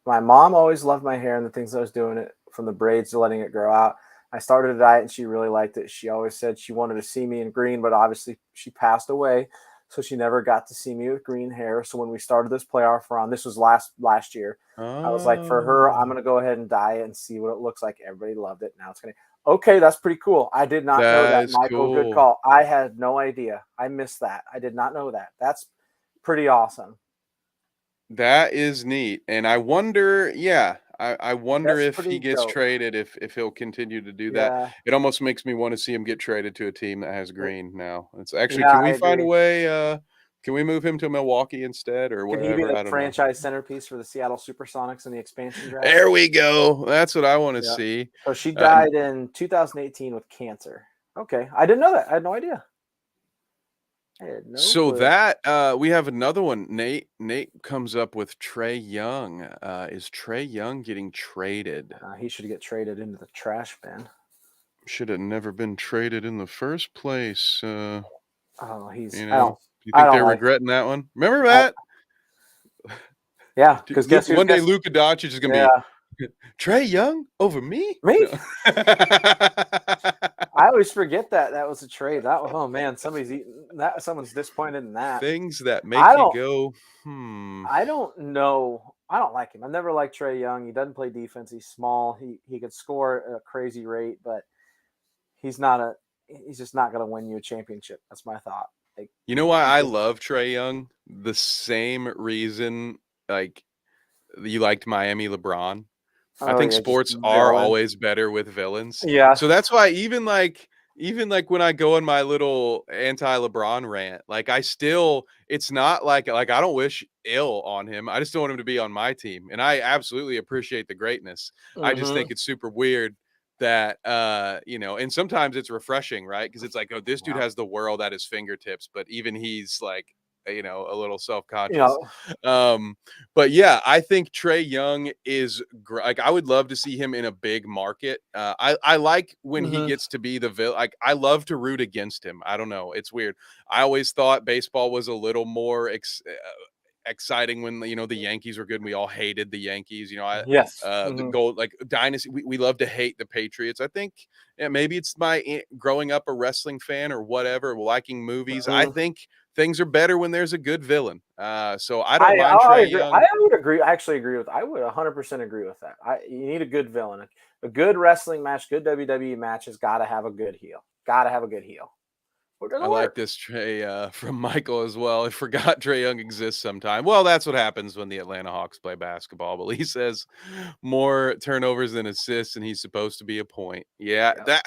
My mom always loved my hair and the things I was doing, it from the braids to letting it grow out. I started a diet and she really liked it. She always said she wanted to see me in green, but obviously she passed away, so she never got to see me with green hair. So when we started this playoff run, this was last year, I was like, for her, I'm going to go ahead and dye it and see what it looks like. Everybody loved it. Now it's going to. Okay, that's pretty cool. I did not know that, Michael. Cool. Good call. I had no idea. I missed that. I did not know that. That's pretty awesome. That is neat. And I wonder, I wonder if he gets traded, if he'll continue to do that. It almost makes me want to see him get traded to a team that has green now. It's actually, can we find a way? Can we move him to Milwaukee instead or whatever? Can he be the franchise centerpiece for the Seattle Supersonics in the expansion draft? There we go. That's what I want to see. So she died in 2018 with cancer. Okay. I didn't know that. I had no idea. So that we have another one. Nate comes up with Trae Young. Is Trae Young getting traded? He should get traded into the trash bin. Should have never been traded in the first place. He's. You know, do you think they're regretting that one? Remember that? Yeah, because guess one day Luka Doncic is gonna be Trae Young over me. Me? I always forget that was a trade. Oh man, somebody's eating that. Someone's disappointed in that. Things that I make you don't. go, I don't know. I don't like him. I never liked Trae Young. He doesn't play defense. He's small. He could score at a crazy rate, but he's not a. He's just not going to win you a championship. That's my thought. Like, You know why I love Trae Young? The same reason, like, you liked Miami LeBron. I oh think yeah, just sports are villain. always better with villains. Yeah. So that's why even like when I go on my little anti-LeBron rant, like it's not like I don't wish ill on him. I just don't want him to be on my team. And I absolutely appreciate the greatness. I just Mm-hmm. think it's super weird that and sometimes it's refreshing, right? Because it's like, oh, this dude Yeah. has the world at his fingertips, but even he's like, a little You self-conscious. know. But yeah, I think Trae Young is like, I would love to see him in a big market. I like when he Mm-hmm. gets to be like, I love to root against him. I don't know, it's weird. I always thought baseball was a little more exciting when the Yankees were good and we all hated the Yankees. Yes. The Mm-hmm. gold, like, dynasty, we love to hate the Patriots. I think, yeah, maybe it's my growing up a wrestling fan or whatever, liking movies. I Mm-hmm. think things are better when there's a good villain. So I don't mind I Trae agree. Young. I actually agree with. I would 100% agree with that. You need a good villain. A good wrestling match, good WWE match has got to have a good heel. Got to have a good heel. We're I gonna like work. this Trey from Michael as well. I forgot Trae Young exists sometime. Well, that's what happens when the Atlanta Hawks play basketball. But he says more turnovers than assists, and he's supposed to be a point. Yeah, Yeah.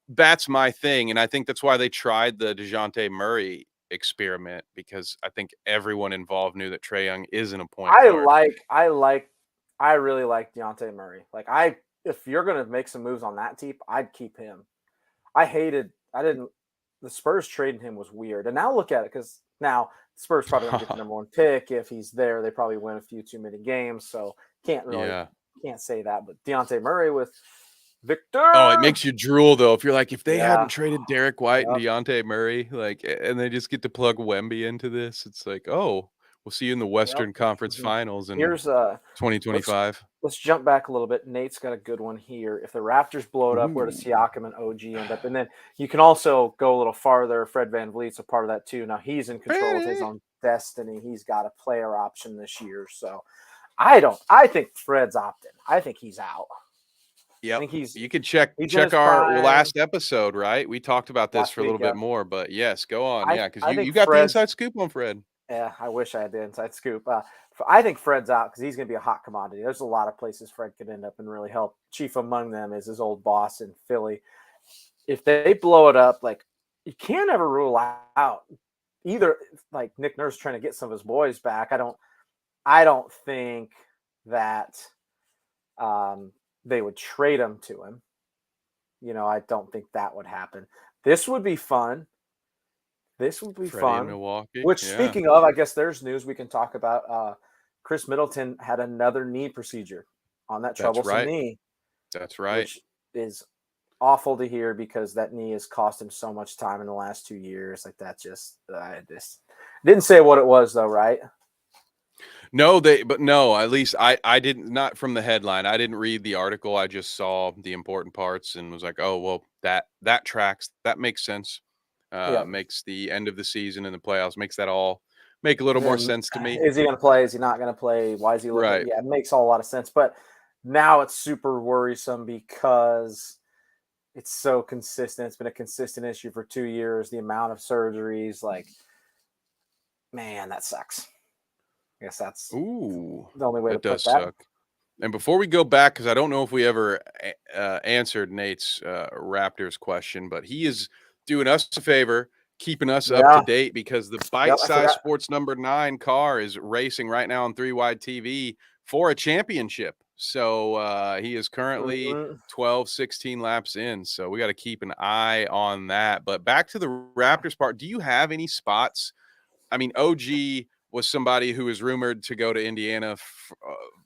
that's my thing, and I think that's why they tried the DeJounte Murray experiment, because I think everyone involved knew that Trae Young isn't a point guard. I really like Deontay Murray. If you're gonna make some moves on that team, I'd keep him. I didn't. The Spurs trading him was weird, and now look at it, because now Spurs probably don't get the number one pick if he's there. They probably win a few too many games, so Yeah. can't say that. But Deontay Murray with Oh, it Victor, makes you drool though. If they yeah, hadn't traded Derek White and yep, Deontay Murray, like, and they just get to plug Wemby into this, it's like, oh, we'll see you in the yep. Western Conference Mhm. Finals in Here's let's 2025. let's jump back a little bit. Nate's got a good one here. If the Raptors blow it up, where does Ooh. Siakam and OG end up? And then you can also go a little farther. Fred VanVleet's a part of that too. Now he's in control of his Pretty. own destiny. He's got a player option this year. So I don't. I think Fred's opting. I think he's out. I Yep. think You could check he's in check his our prime last episode, right? We talked about this last for a week. little bit Yeah, more, but yes, go on. Yeah, because I you think you got the Fred's. inside scoop on Fred. Yeah, I wish I had the inside scoop. I think Fred's out because he's going to be a hot commodity. There's a lot of places Fred could end up and really help. Chief among them is his old boss in Philly. If they blow it up, like, you can't ever rule out either. Like, Nick Nurse trying to get some of his boys back. I don't think that they would trade him to him. I don't think that would happen. This would be fun. This would be Freddie in fun. Milwaukee. Which, Yeah, speaking of, I guess there's news we can talk about. Chris Middleton had another knee procedure on that that's troublesome right. knee, That's right. which is awful to hear because that knee has cost him so much time in the last 2 years. Like, that just didn't say what it was though, right? No, at least I didn't, not from the headline. I didn't read the article. I just saw the important parts and was like, oh, well, that tracks. That makes sense. Yeah. Makes the end of the season and the playoffs, makes that all make a little And more then, sense to me. is he going to play? Is he not going to play? Why is he looking? Right. Yeah, it makes a lot of sense. But now it's super worrisome because it's so consistent. It's been a consistent issue for 2 years. The amount of surgeries, like, man, that sucks. I guess that's Ooh, the only way to that put does that. suck. And before we go back, because I don't know if we ever answered Nate's Raptors question, but he is doing us a favor, keeping us up to Yeah. date, because the Yep, Bite I Size forgot. Sports #9 car is racing right now on 3 Wide TV for a championship. So he is currently Mhm. 12, 16 laps in. So we got to keep an eye on that. But back to the Raptors part, do you have any spots? I mean, OG was somebody who was rumored to go to Indiana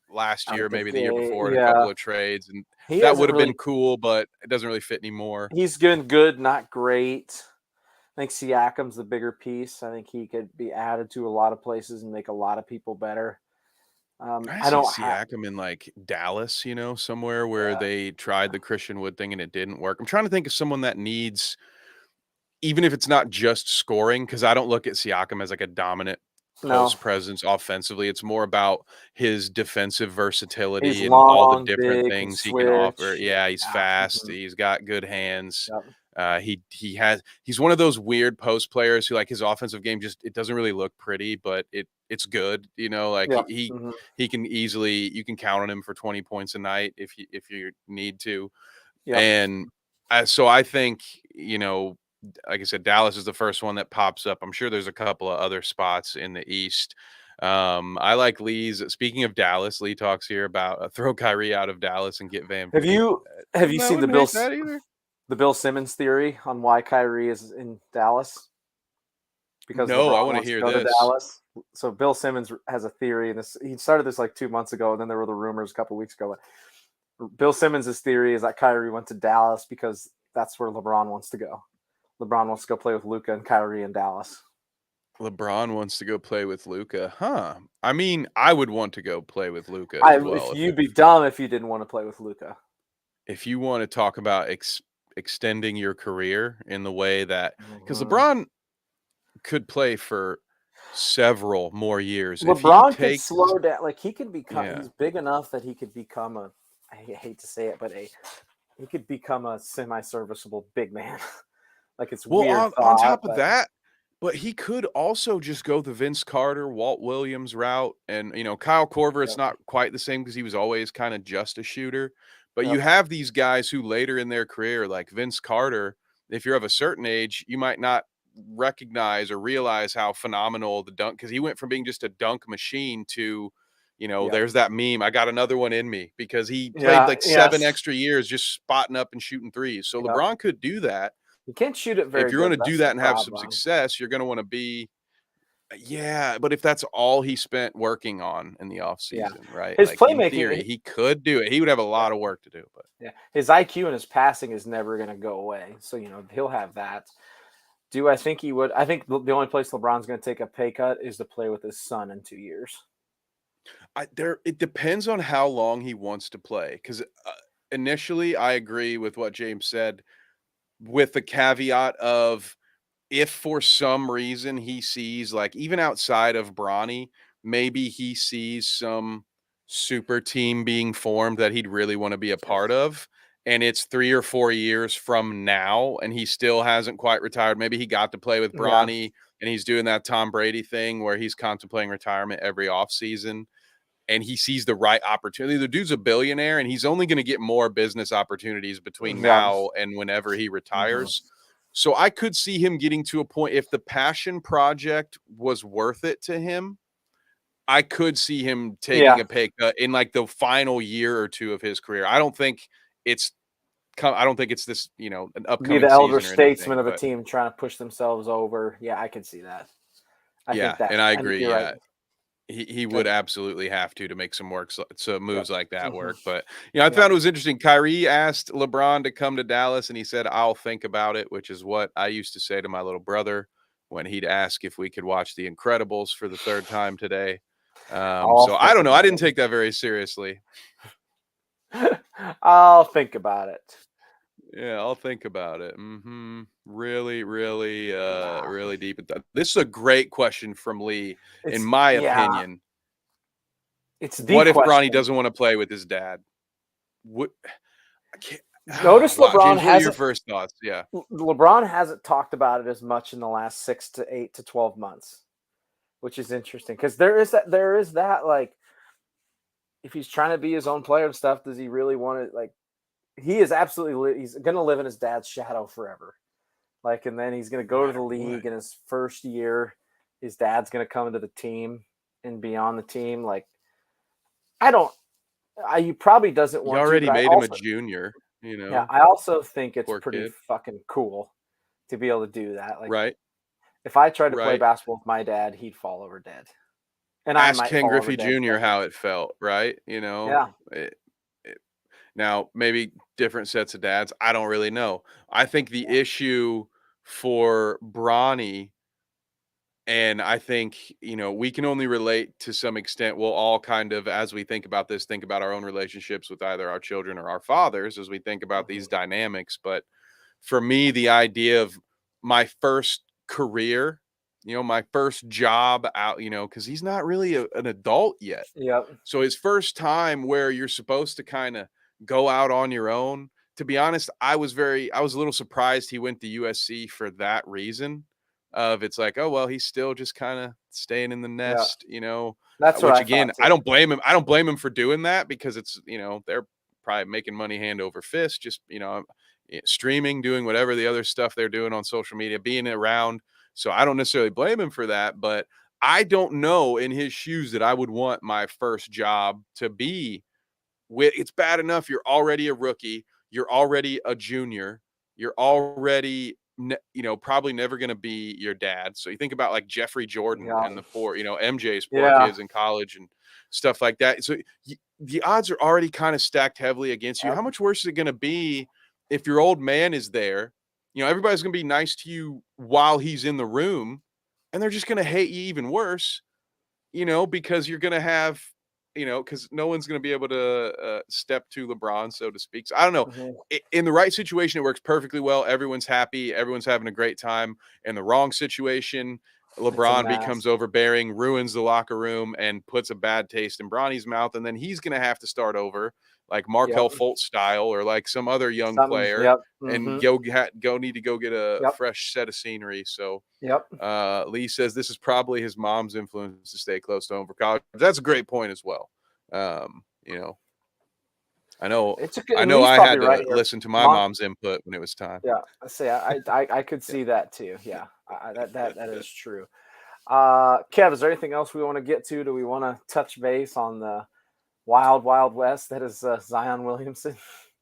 last I year, think, maybe the year before, in a couple yeah, of trades, and he that would hasn't have really. been cool, but it doesn't really fit anymore. He's been good, not great. I think Siakam's the bigger piece. I think he could be added to a lot of places and make a lot of people better. I I see don't have Siakam in like Dallas, somewhere where yeah, they tried the Christian Wood thing and it didn't work. I'm trying to think of someone that needs, even if it's not just scoring, because I don't look at Siakam as like a dominant no. post presence offensively. It's more about his defensive He's versatility and all the long, different big, can things he can offer. switch. Yeah, he's Yeah. fast. Mhm. He's got good hands. Yep. He's one of those weird post players who like his offensive game just it doesn't really look pretty, but it's good. Like Yep. Mhm. he can easily you can count on him for 20 points a night if you need to. Yep. And so I think, like I said, Dallas is the first one that pops up. I'm sure there's a couple of other spots in the East. I like Lee's. Speaking of Dallas, Lee talks here about throw Kyrie out of Dallas and get Van Have Vliet. you I seen wouldn't hate that either. the Bill Simmons theory on why Kyrie is in Dallas? Because No, I LeBron want to wants to hear go to this. Dallas. So Bill Simmons has a theory, and he started this like 2 months ago, and then there were the rumors a couple weeks ago. Bill Simmons' theory is that Kyrie went to Dallas because that's where LeBron wants to go. LeBron wants to go play with Luka and Kyrie in Dallas. LeBron wants to go play with Luca, huh? I mean, I would want to go play with Luca as well. If you'd be dumb if you didn't want to play with Luka. If you want to talk about extending your career in the way that, because Mhm. LeBron could play for several more years if he LeBron could takes. slow down. Like he could become. Yeah. He's big enough that he could become a. I hate to say it, but he could become a semi-serviceable big man. Like it's Well, weird on thought, top of but that, but he could also just go the Vince Carter, Walt Williams route. And, Kyle Korver, it's yep, not quite the same because he was always kind of just a shooter. But you yep, have these guys who later in their career, like Vince Carter, if you're of a certain age, you might not recognize or realize how phenomenal the dunk, because he went from being just a dunk machine to, yep. there's that meme. I got another one in me because he played Yeah, like 7 yes, extra years just spotting up and shooting threes. So yep. LeBron could do that. He can't shoot it If very you're going good. to do That's the that and have some problem. success, you're going to want to be, yeah, but if that's all he spent working on in the off Yeah, season, right? his Like in playmaking. theory, he could do it. He would have a Yeah, lot of work to do, but yeah. His IQ and his passing is never going to go away. So he'll have that. Do I think he would? I think the only place LeBron's going to take a pay cut is to play with his son in 2 years. it depends on how long he wants to play. Because initially, I agree with what James said, with the caveat of if for some reason he sees, like even outside of Bronny, maybe he sees some super team being formed that he'd really want to be a part of. And it's 3 or 4 years from now, and he still hasn't quite retired. Maybe he got to play with Yeah, Bronny and he's doing that Tom Brady thing where he's contemplating retirement every offseason and he sees the right opportunity. The dude's a billionaire and he's only going to get more business opportunities between yeah. now and whenever he Mhm. retires. So I could see him getting to a point, if the passion project was worth it to him, I could see him taking Yeah, a pay cut in like the final year or two of his career. It's I don't think it's this, an be upcoming the elder season or statesman anything, of a but team trying to push themselves over. Yeah, I could see that. yeah, and I I think agree. you're right. Yeah. He would Good. absolutely have to make some work, so Yep. moves like that Mhm. work. But I Yep. found it was interesting. Kyrie asked LeBron to come to Dallas, and he said, "I'll think about it," which is what I used to say to my little brother when he'd ask if we could watch The Incredibles for the third time today. I'll So I think don't know. I about didn't take that very seriously. it. I'll think about it. Yeah, I'll think about it. Really, really, Yeah. really deep. This is a great question from Lee. In It's my yeah, opinion, it's the what if Bronny question. doesn't want to play with his dad? What I can't. Notice Wow, James, what are your first thoughts? Yeah, LeBron hasn't talked about it as much in the last 6 to 8 to 12 months, which is interesting because there is that like if he's trying to be his own player and stuff, does he really want it? Like he is absolutely he's gonna live in his dad's shadow forever. Like, and then he's gonna no go to the matter what. league in his first year. His dad's gonna come into the team and be on the team. Like, I don't. He probably doesn't You want to, but already made him a junior, yeah, I also think it's poor pretty kid. fucking cool to be able to do that. Like, Right, if I tried to play right. basketball with my dad, he'd fall over dead, and I Ask might Ken fall over Griffey dead Jr. how second. it felt, right? Yeah, It, now maybe different sets of dads. I don't really know. I think the yeah, issue for Bronny And I think, we can only relate to some extent. We'll all kind of, as we think about this, think about our own relationships with either our children or our fathers as we think about these dynamics. But for me, the idea of my first career, my first job out, because he's not really an adult yet. Yep. So his first time where you're supposed to kind of go out on your own. To be honest, I was a little surprised he went to USC for that reason. Of it's like, oh well, he's still just kind of staying in the Yeah. nest, That's what which I thought again, too. I don't blame him. I don't blame him for doing that because it's, they're probably making money hand over fist, just, streaming, doing whatever the other stuff they're doing on social media, being around. So I don't necessarily blame him for that, but I don't know in his shoes that I would want my first job to be with. It's bad enough you're already a rookie, you're already a junior, you're already probably never going to be your dad. So you think about like Jeffrey Jordan Yeah. and the MJ's poor Yeah. kids in college and stuff like that. So the odds are already kind of stacked heavily against you. Yep. How much worse is it going to be if your old man is there? Everybody's going to be nice to you while he's in the room, and they're just going to hate you even worse, because you're going to have, because no one's going to be able to step to LeBron, so to speak. So I don't know. In the right situation, it works perfectly well. Everyone's happy. Everyone's having a great time. In the wrong situation, LeBron becomes overbearing, ruins the locker room, and puts a bad taste in Bronny's mouth. And then he's going to have to start over, like Markel Fultz style, or like some other young player, Yep. and need to go get a fresh set of scenery. So Yep. Lee says this is probably his mom's influence to stay close to home for college. That's a great point as well. I know I had to listen to my mom's input when it was time. Yeah, I could see that too. Yeah, that is true. Kev, is there anything else we want to get to? Do we want to touch base on the wild west that is Zion Williamson?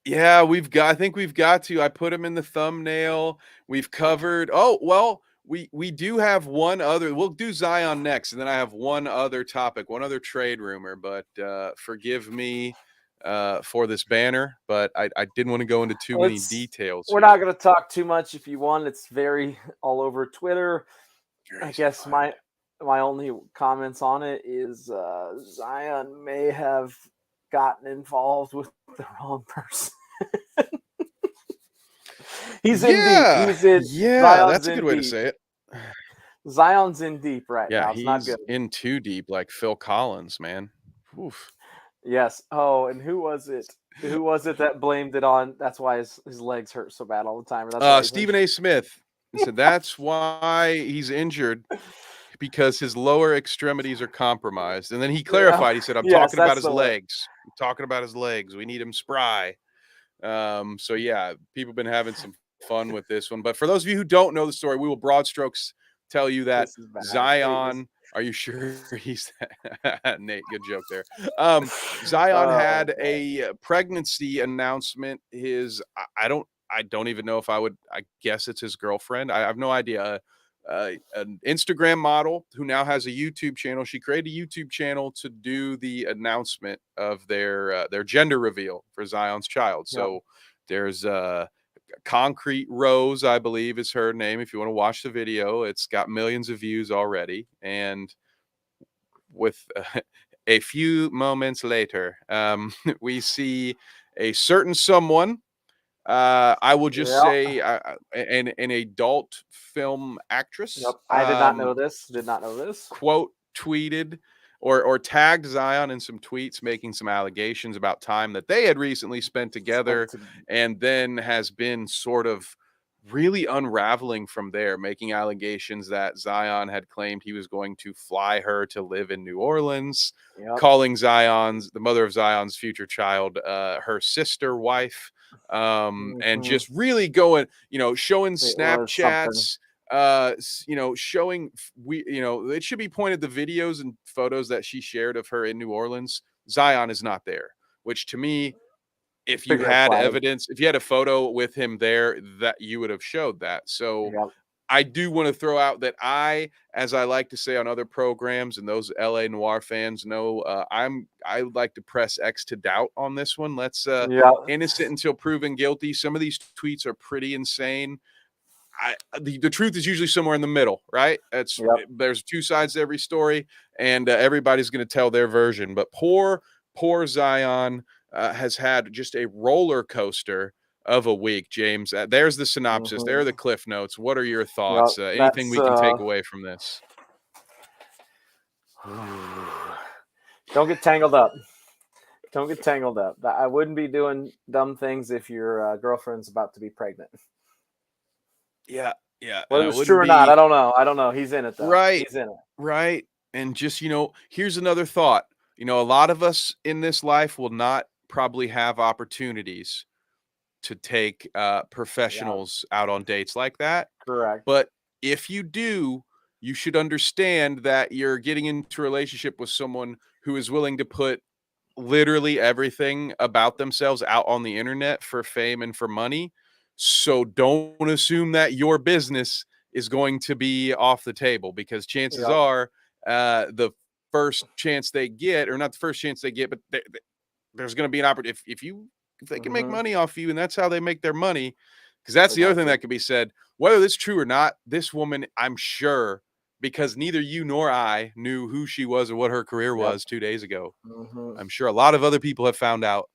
Yeah, I think we've got to. I put him in the thumbnail. We've covered. Oh, well, we do have one other. We'll do Zion next, and then I have one other topic, one other trade rumor, but forgive me for this banner, but I didn't want to go into too many details. We're not going to talk too much if you want. It's very all over Twitter. I guess my only comments on it is Zion may have gotten involved with the wrong person. He's in deep. That's a good way to say it. Zion's in deep right now. It's He's not good. In too deep, like Phil Collins, man. Oof. Yes. Oh, and who was it? Who was it that blamed it on? That's why his legs hurt so bad all the time. Stephen A. Smith. He said that's why he's injured, because his lower extremities are compromised. And then he clarified. He said, "I'm talking about his legs. I'm talking about his legs. We need him spry." So yeah, people have been having some fun with this one. But for those of you who don't know the story, we will broad strokes tell you that Zion. Are you sure he's Nate? Good joke there. Zion had a pregnancy announcement. I don't even know if I guess it's his girlfriend. I have no idea. An Instagram model who now has a YouTube channel. She created a YouTube channel to do the announcement of their gender reveal for Zion's child. So there's Concrete Rose, I believe is her name. If you want to watch the video, it's got millions of views already. And with a few moments later, we see a certain someone. I will just say an adult film actress. Yep. I did not know this. Quote tweeted or tagged Zion in some tweets, making some allegations about time that they had recently spent together, and then has been sort of really unraveling from there, making allegations that Zion had claimed he was going to fly her to live in New Orleans, calling the mother of Zion's future child, her sister wife, and just really going, showing Snapchats, showing it should be pointed the videos and photos that she shared of her in New Orleans. Zion is not there, which to me, if you had evidence, if you had a photo with him there, that you would have showed that. So I do want to throw out that as I like to say on other programs, and those LA Noir fans know, I would like to press X to doubt on this one. Let's innocent until proven guilty. Some of these tweets are pretty insane. the truth is usually somewhere in the middle, right? There's two sides to every story, and everybody's going to tell their version. But poor Zion has had just a roller coaster of a week, James. There's the synopsis. There are the cliff notes. What are your thoughts? Anything we can take away from this? Don't get tangled up. Don't get tangled up. I wouldn't be doing dumb things if your girlfriend's about to be pregnant. Yeah. Whether it's true or not, I don't know. He's in it, though. Right. He's in it. Right. And just, here's another thought. A lot of us in this life will not probably have opportunities to take professionals out on dates like that. Correct. But if you do, you should understand that you're getting into a relationship with someone who is willing to put literally everything about themselves out on the internet for fame and for money. So don't assume that your business is going to be off the table, because chances are the first chance they get, or not the first chance they get, but there's going to be an opportunity. If they can make money off you, and that's how they make their money, because that's the other thing that could be said, whether this is true or not, this woman, I'm sure, because neither you nor I knew who she was or what her career was 2 days ago. I'm sure a lot of other people have found out.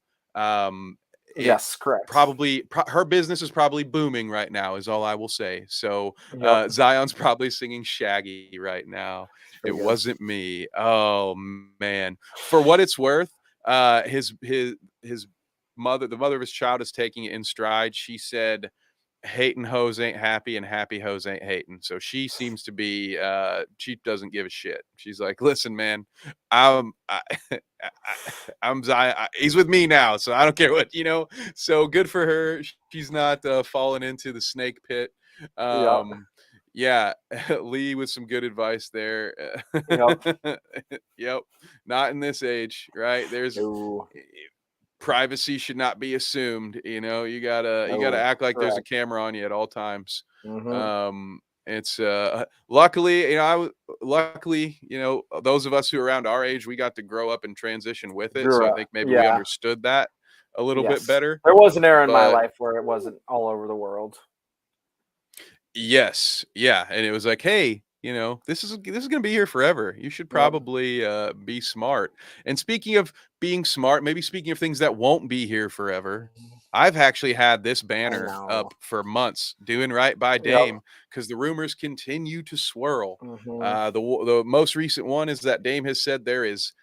Yes, correct. Probably her business is probably booming right now, is all I will say. So Zion's probably singing Shaggy right now. It wasn't me. Oh man. For what it's worth, his mother, the mother of his child, is taking it in stride. She said, hating hoes ain't happy and happy hoes ain't hating. So she seems to be she doesn't give a shit. She's like, listen, man, I'm Zion. He's with me now, so I don't care what, so good for her. She's not falling into the snake pit. Lee with some good advice there. Yep. Not in this age, right? There's privacy should not be assumed. You gotta act like there's a camera on you at all times. It's luckily, those of us who are around our age, we got to grow up and transition with it. So I think maybe we understood that a little bit better. There was an era in my life where it wasn't all over the world. Yes. Yeah. And it was like, hey, this is going to be here forever. You should probably be smart. And speaking of being smart, maybe speaking of things that won't be here forever, I've actually had this banner up for months, doing right by Dame, because the rumors continue to swirl. The most recent one is that Dame has said there is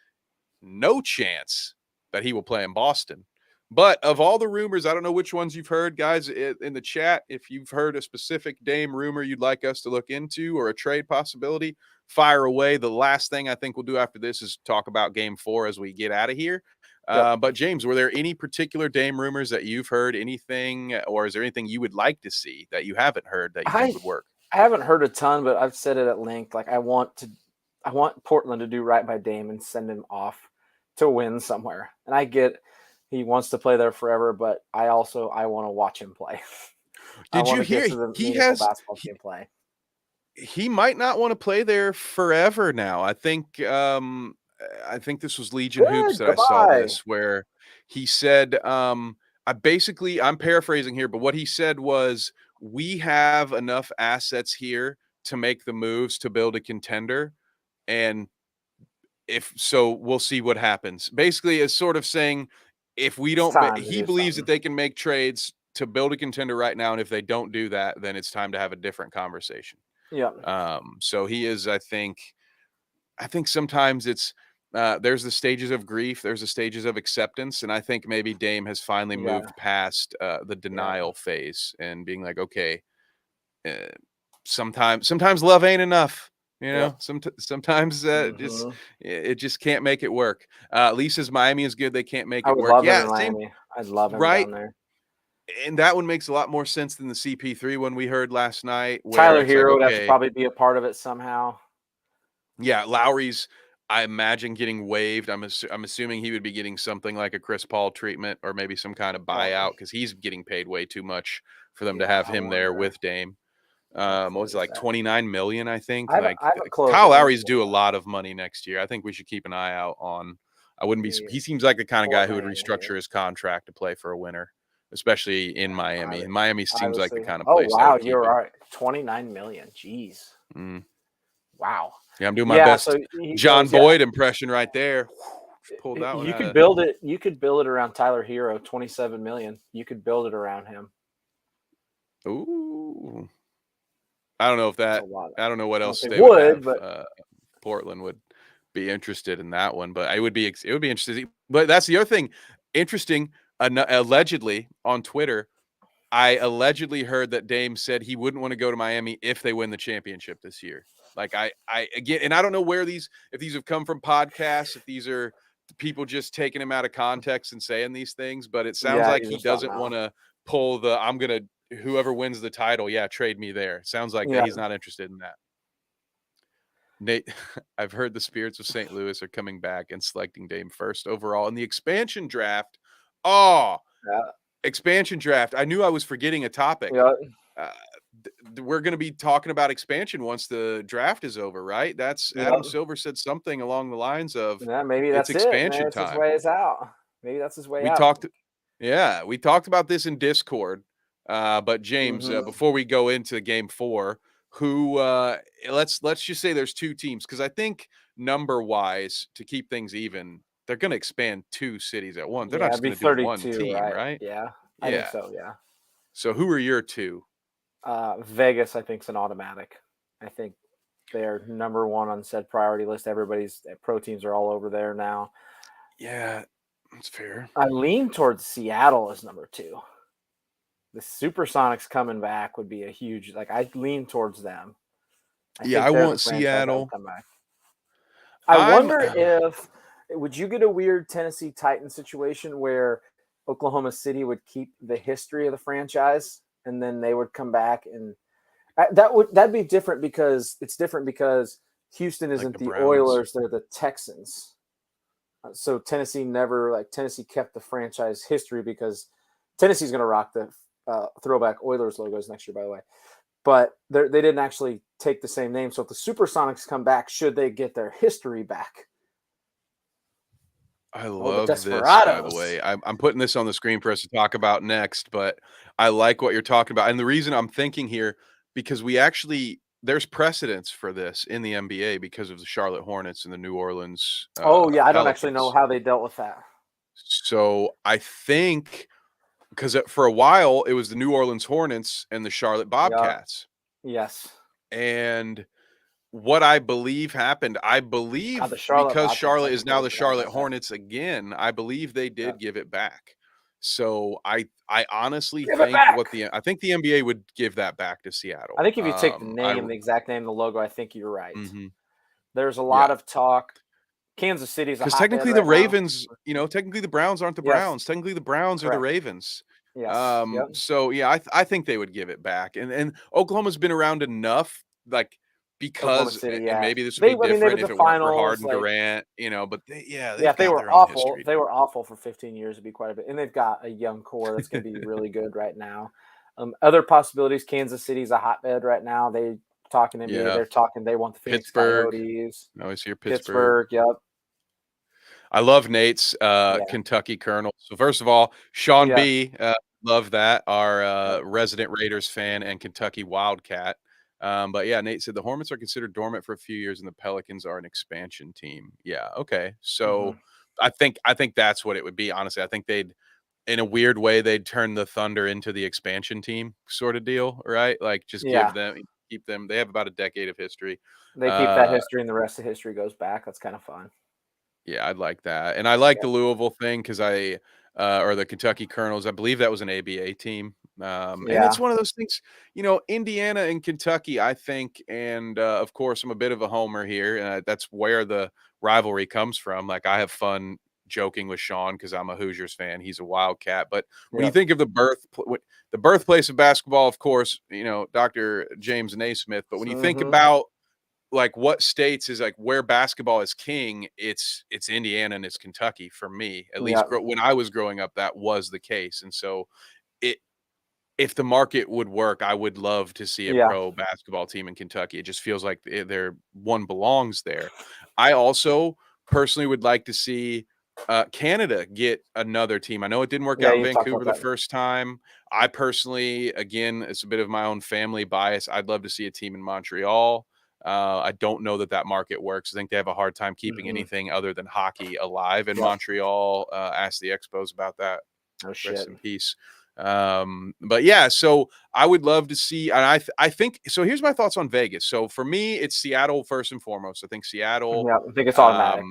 no chance that he will play in Boston. But of all the rumors, I don't know which ones you've heard, guys, in the chat. If you've heard a specific Dame rumor you'd like us to look into, or a trade possibility, fire away. The last thing I think we'll do after this is talk about Game 4 as we get out of here. But James, were there any particular Dame rumors that you've heard? Anything, or is there anything you would like to see that you haven't heard that you think would work? I haven't heard a ton, but I've said it at length. Like, I want Portland to do right by Dame and send him off to win somewhere. And I get he wants to play there forever, but I want to watch him play. Did you hear he has basketball game play? He might not want to play there forever now. I think this was Legion Hoops that I saw this, where he said, I'm paraphrasing here, but what he said was, we have enough assets here to make the moves to build a contender. And we'll see what happens. Basically, it's sort of saying, if we don't, he believes that they can make trades to build a contender right now. And if they don't do that, then it's time to have a different conversation. Yeah. So he is, I think sometimes it's, there's the stages of grief, there's the stages of acceptance. And I think maybe Dame has finally moved past the denial phase and being like, okay, sometimes love ain't enough. Sometimes it just can't make it work. Lisa's Miami is good. They can't make it work. I'd love him down there. And that one makes a lot more sense than the CP3 one we heard last night. Tyler Hero would have to probably be a part of it somehow. Yeah, Lowry's, I imagine, getting waived. I'm assuming he would be getting something like a Chris Paul treatment, or maybe some kind of buyout, because he's getting paid way too much for them to have him there with Dame. What was it, like $29 million, I think? Kyle Lowry's due a lot of money next year. I think we should keep an eye out on. He seems like the kind of guy who would restructure his contract to play for a winner, especially in Miami. And Miami seems like the kind of place. Oh wow, you're right. $29 million. Jeez. Mm. Wow. Yeah, I'm doing my best So he John goes, Boyd impression right there. Pulled that one you out could of... build it. You could build it around Tyler Hero, $27 million. You could build it around him. Ooh. I don't know if that. I don't know what else they would have. But Portland would be interested in that one, but it would be interesting. But that's the other thing. Interesting. Allegedly on Twitter, I allegedly heard that Dame said he wouldn't want to go to Miami if they win the championship this year. Like I again, and I don't know if these have come from podcasts, if these are people just taking him out of context and saying these things, but it sounds like he doesn't want to pull the whoever wins the title, trade me there. Sounds like that he's not interested in that. Nate, I've heard the Spirits of St. Louis are coming back and selecting Dame first overall in the expansion draft. Expansion draft. I knew I was forgetting a topic. We're going to be talking about expansion once the draft is over, right? Adam Silver said something along the lines of, maybe that's expansion time. His way is out. Maybe that's his way out. We talked about this in Discord. But James, before we go into game 4, who let's just say there's 2 teams, because I think number wise, to keep things even, they're going to expand 2 cities at once. They're not just going to do one team, right? Yeah, I think so. Yeah. So who are your 2? Vegas, I think, is an automatic. I think they're number 1 on said priority list. Everybody's pro teams are all over there now. Yeah, that's fair. I lean towards Seattle as number 2. The Supersonics coming back would be a huge. I lean towards them. I want Seattle. Come back. I wonder if would you get a weird Tennessee Titans situation where Oklahoma City would keep the history of the franchise and then they would come back, and that'd be different because Houston isn't the Oilers, they're the Texans. So Tennessee kept the franchise history because Tennessee's going to rock the throwback Oilers logos next year, by the way. But they didn't actually take the same name. So if the Supersonics come back, should they get their history back? I love this, by the way. I'm putting this on the screen for us to talk about next, but I like what you're talking about. And the reason I'm thinking here, because there's precedence for this in the NBA because of the Charlotte Hornets and the New Orleans. I don't actually know how they dealt with that. So I think because for a while it was the New Orleans Hornets and the Charlotte Bobcats. Yes. And what I believe happened, because Charlotte is now the Charlotte Hornets again, I believe they did give it back. So I honestly think I think the NBA would give that back to Seattle. I think if you take the name, the exact name, the logo, I think you're right. There's a lot of talk. Kansas City's because technically the Ravens, technically the Browns aren't the Browns. Technically the Browns are the Ravens. Yes. So I think they would give it back. And Oklahoma's been around enough, because City, and maybe this would be different if it weren't for Harden, Durant, but they were awful. They were awful for 15 years. It'd be quite a bit, and they've got a young core that's going to be really good right now. Other possibilities: Kansas City's a hotbed right now. They talking NBA. They're talking. They want the Phoenix Coyotes. I always hear Pittsburgh. Yep. I love Nate's Kentucky Colonel. So first of all, Sean B, love that, our resident Raiders fan and Kentucky Wildcat. But Nate said the Hornets are considered dormant for a few years and the Pelicans are an expansion team. Yeah. Okay. So I think that's what it would be. Honestly, I think in a weird way, they'd turn the Thunder into the expansion team sort of deal, right? Keep them. They have about a decade of history. They keep that history and the rest of history goes back. That's kind of fun. Yeah, I'd like that. And I like the Louisville thing because or the Kentucky Colonels, I believe that was an ABA team. And it's one of those things, Indiana and Kentucky, I think, and of course, I'm a bit of a homer here. That's where the rivalry comes from. I have fun joking with Sean because I'm a Hoosiers fan. He's a Wildcat. But when you think of the birthplace of basketball, of course, Dr. James Naismith. But when you think about what states is where basketball is king, it's Indiana and it's Kentucky for me. At least when I was growing up, that was the case. And so if the market would work, I would love to see a pro basketball team in Kentucky. It just feels like one belongs there. I also personally would like to see Canada get another team. I know it didn't work Yeah, out in you talked Vancouver about the that. first time. I personally, again, it's a bit of my own family bias. I'd love to see a team in Montreal. I don't know that market works. I think they have a hard time keeping Mhm. anything other than hockey alive in Yep. Montreal. Ask the Expos about that. Oh Rest shit. in peace. But yeah, so I would love to see, and I think so. Here's my thoughts on Vegas. So for me, it's Seattle first and foremost. I think Seattle. Yeah, I think it's automatic.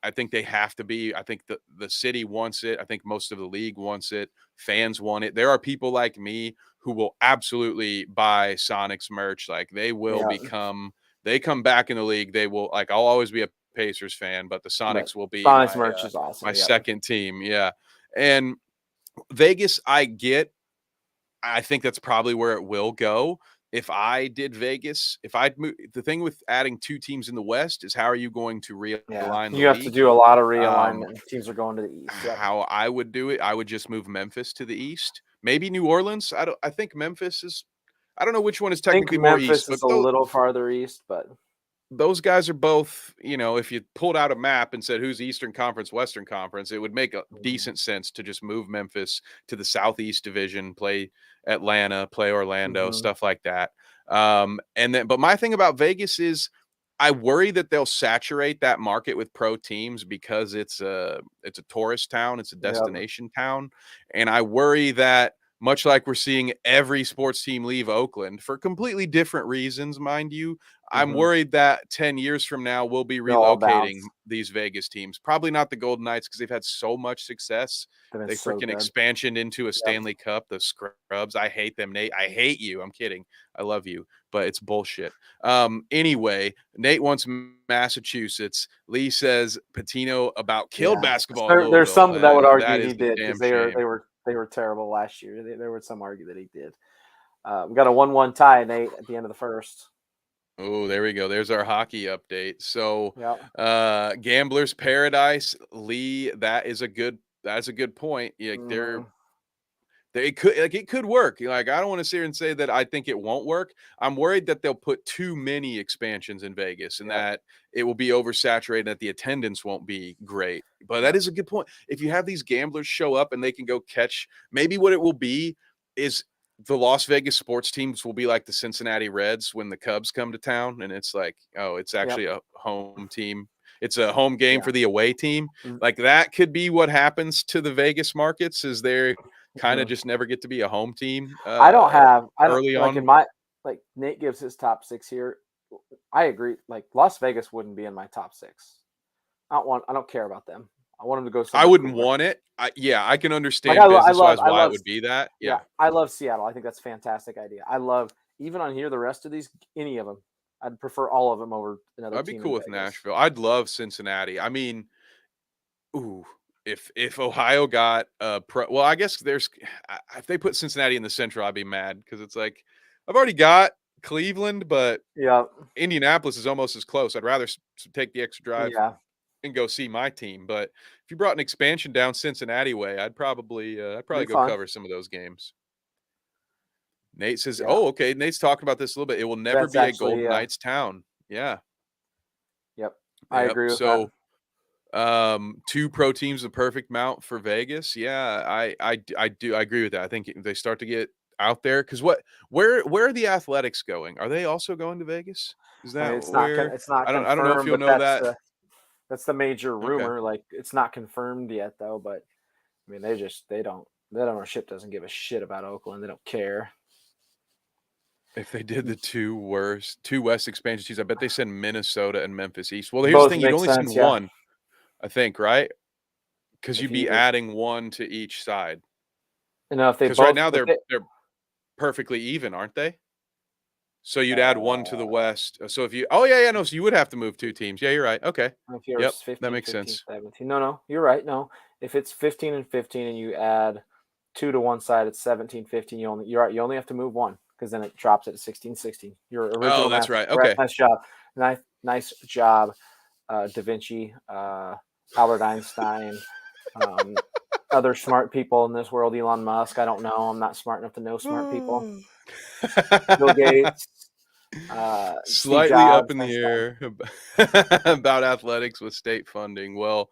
I think they have to be. I think the city wants it. I think most of the league wants it. Fans want it. There are people like me who will absolutely buy Sonics merch. Like they will Yeah, become. They come back in the league. They will like. I'll always be a Pacers fan, but the but Sonics will be Sonic's merch is my awesome. Yep. second team. Yeah, and Vegas, I get. I think that's probably where it will go. If I did Vegas, if I'd move, the thing with adding two teams in the West is how are you going to Yeah, realign the you have to league? do a lot of Um, realignment. Teams are going to the East. Yep. how I would do it, I would just move Memphis to the East, maybe New Orleans. I think Memphis is. I don't know which one is I think technically more East, Memphis but is a little farther east, but those guys are both, if you pulled out a map and said who's Eastern Conference, Western Conference, it would make a decent sense to just move Memphis to the Southeast Division, play Atlanta, play Orlando, Mhm. stuff like that. But my thing about Vegas is I worry that they'll saturate that market with pro teams because it's a tourist town, it's a Yep. destination town, and I worry that much like we're seeing every sports team leave Oakland for completely different reasons, mind you, I'm Mhm. worried that 10 years from now, we'll be They'll all relocating bounce. these Vegas teams. Probably not the Golden Knights because they've had so much success. They've been They so freaking good. expansion into a Yep. Stanley Cup, the scrubs. I hate them, Nate. I hate you. I'm kidding. I love you, but it's bullshit. Anyway, Nate wants Massachusetts. Lee says Patino about killed Yeah. basketball in There's Louisville. some that would argue That he is a did because damn they were shame. terrible last year. There would some argue that he did. We got a 1-1 tie, Nate, at the end of the first. Oh, there we go. There's our hockey update. So, Yep. Gambler's Paradise, Lee. That's a good point. Yeah, Mhm. it could work. Like I don't want to sit here and say that I think it won't work. I'm worried that they'll put too many expansions in Vegas and Yep. that it will be oversaturated. That the attendance won't be great. But that Yep. is a good point. If you have these gamblers show up and they can go catch, maybe what it will be is the Las Vegas sports teams will be like the Cincinnati Reds when the Cubs come to town, and it's like, oh, it's Yep. actually a home team. It's a home game Yeah. for the away team. Mhm. Like that could be what happens to the Vegas markets is they're kind of Mhm. just never get to be a home team I don't early like in on. my like Nate gives his top 6 here. I agree. Like Las Vegas wouldn't be in my top 6. I don't care about them. I want them to go I somewhere wouldn't cooler. want it. I can Like understand business wise I why it love would be that. yeah, Yeah, I love Seattle. I think that's a fantastic idea. I love even on here the rest of these any of them. I'd prefer all of them over another I'd be team cool in with Vegas. Nashville. I'd love Cincinnati. I mean, ooh, if Ohio got well, I guess if they put Cincinnati in the Central, I'd be mad because it's like I've already got Cleveland, but Yeah. Indianapolis is almost as close. I'd rather take the extra drive Yeah. and go see my team. But if you brought an expansion down Cincinnati way, I'd Be probably go fun. cover some of those games. Nate says, Yeah. "Oh, okay." Nate's talking about this a little bit. It will never That's be a actually Golden Knights town. Yeah. yep. I Yep. agree with that. So, two pro teams, the perfect mount for Vegas. Yeah, I agree with that. I think they start to get out there because where are the Athletics going? Are they also going to Vegas? Is I mean, that where? it's not I don't know if confirmed, you'll but know that. that's the major Okay. rumor. Like it's not confirmed yet though, but I mean they don't that ownership doesn't give a shit about Oakland. They don't care. If they did the two West expansion teams, I bet they send Minnesota and Memphis East. Well, here's the Both thing: you'd make only send sense, yeah. one, I think, right? Because If you'd you be adding one to each side. if they Because right both now if they're perfectly even, aren't they? So you'd add one to the uh West. So if you, oh yeah, no, so you would have to move two teams. Yeah, you're right. Okay, if you're yep, that 15, makes 15, sense. 17. No, you're right. No. If it's 15 and 15 and you add 2 to one side, it's 17, 15. You're right. You only have to move one because then it drops it to 16, 16. Your Oh, original that's math is right. correct. Okay, Nice job. Nice job, Da Vinci, Albert Einstein, um, other smart people in this world, Elon Musk. I don't know. I'm not smart enough to know smart people. Bill Gates. Steve Slightly up Jobs, in the nice guy. air about athletics with state funding. Well,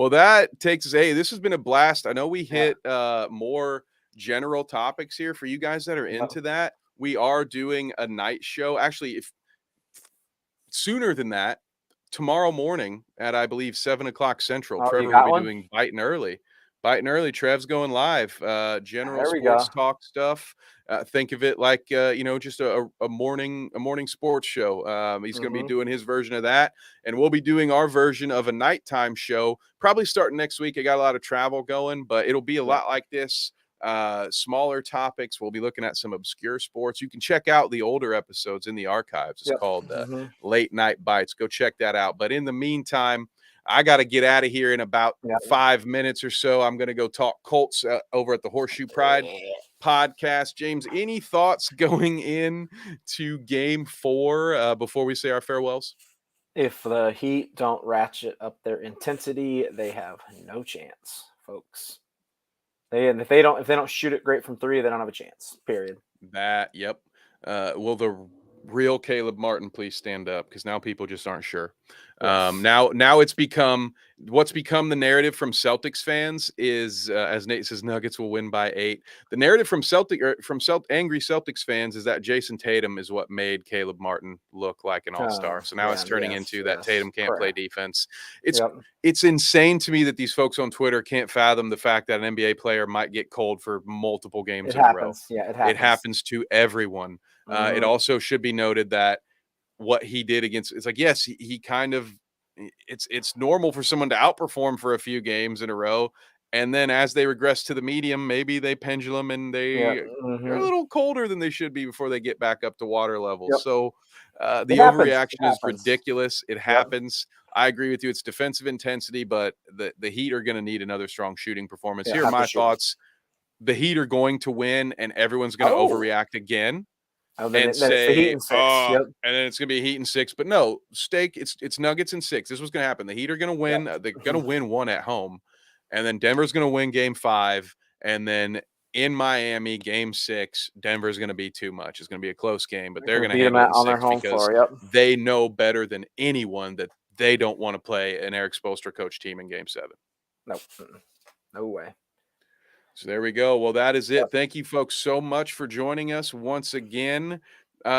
that takes us. Hey, this has been a blast. I know we Yeah. hit more general topics here for you guys that are Yep. into that. We are doing a night show. Actually, if sooner than that, tomorrow morning at I believe 7 o'clock Central, Oh, you Trevor will got be one? doing Biting Early. Biting Early, Trev's going live. General There we go. sports talk stuff. Think of it like just a morning sports show. He's going to be Mhm. doing his version of that, and we'll be doing our version of a nighttime show. Probably starting next week. I got a lot of travel going, but it'll be a Yeah. lot like this. Smaller topics. We'll be looking at some obscure sports. You can check out the older episodes in the archives. It's Yep. called Mhm. Late Night Bites. Go check that out. But in the meantime, I got to get out of here in about Yep. 5 minutes or so. I'm going to go talk Colts over at the Horseshoe Pride podcast. James, any thoughts going in to game 4 before we say our farewells? If the Heat don't ratchet up their intensity, they have no chance, folks. If they don't shoot it great from 3, they don't have a chance. Period. Yep. Will the real Caleb Martin please stand up? Because now people just aren't sure. Yes. Now it's become what's become the narrative from Celtics fans is, as Nate says, Nuggets will win by 8. The narrative from angry Celtics fans is that Jason Tatum is what made Caleb Martin look like an all-star. So now it's turning into that Tatum can't play defense. It's insane to me that these folks on Twitter can't fathom the fact that an NBA player might get cold for multiple games in a row. Yeah, it happens. It happens to everyone. It also should be noted that what he did against, it's like, yes, he kind of, it's normal for someone to outperform for a few games in a row. And then as they regress to the medium, maybe they pendulum and they're a little colder than they should be before they get back up to water level. Yep. So the happens. overreaction is ridiculous. It happens. I agree with you. It's defensive intensity, but the Heat are going to need another strong shooting performance. Here are my thoughts. The Heat are going to win, and everyone's going to overreact again. And say, it's the Heat in 6. and then it's going to be Heat in 6. But no, it's Nuggets in 6. This was going to happen. The Heat are going to win. They're going to win 1 at home. And then Denver's going to win game 5. And then in Miami, game 6, Denver's going to be too much. It's going to be a close game, but they're going to handle it in 6 their home because floor. they know better than anyone that they don't want to play an Eric Spoelstra coach team in game 7. Nope. No way. So there we go. Well, that is it. Thank you, folks, so much for joining us once again. There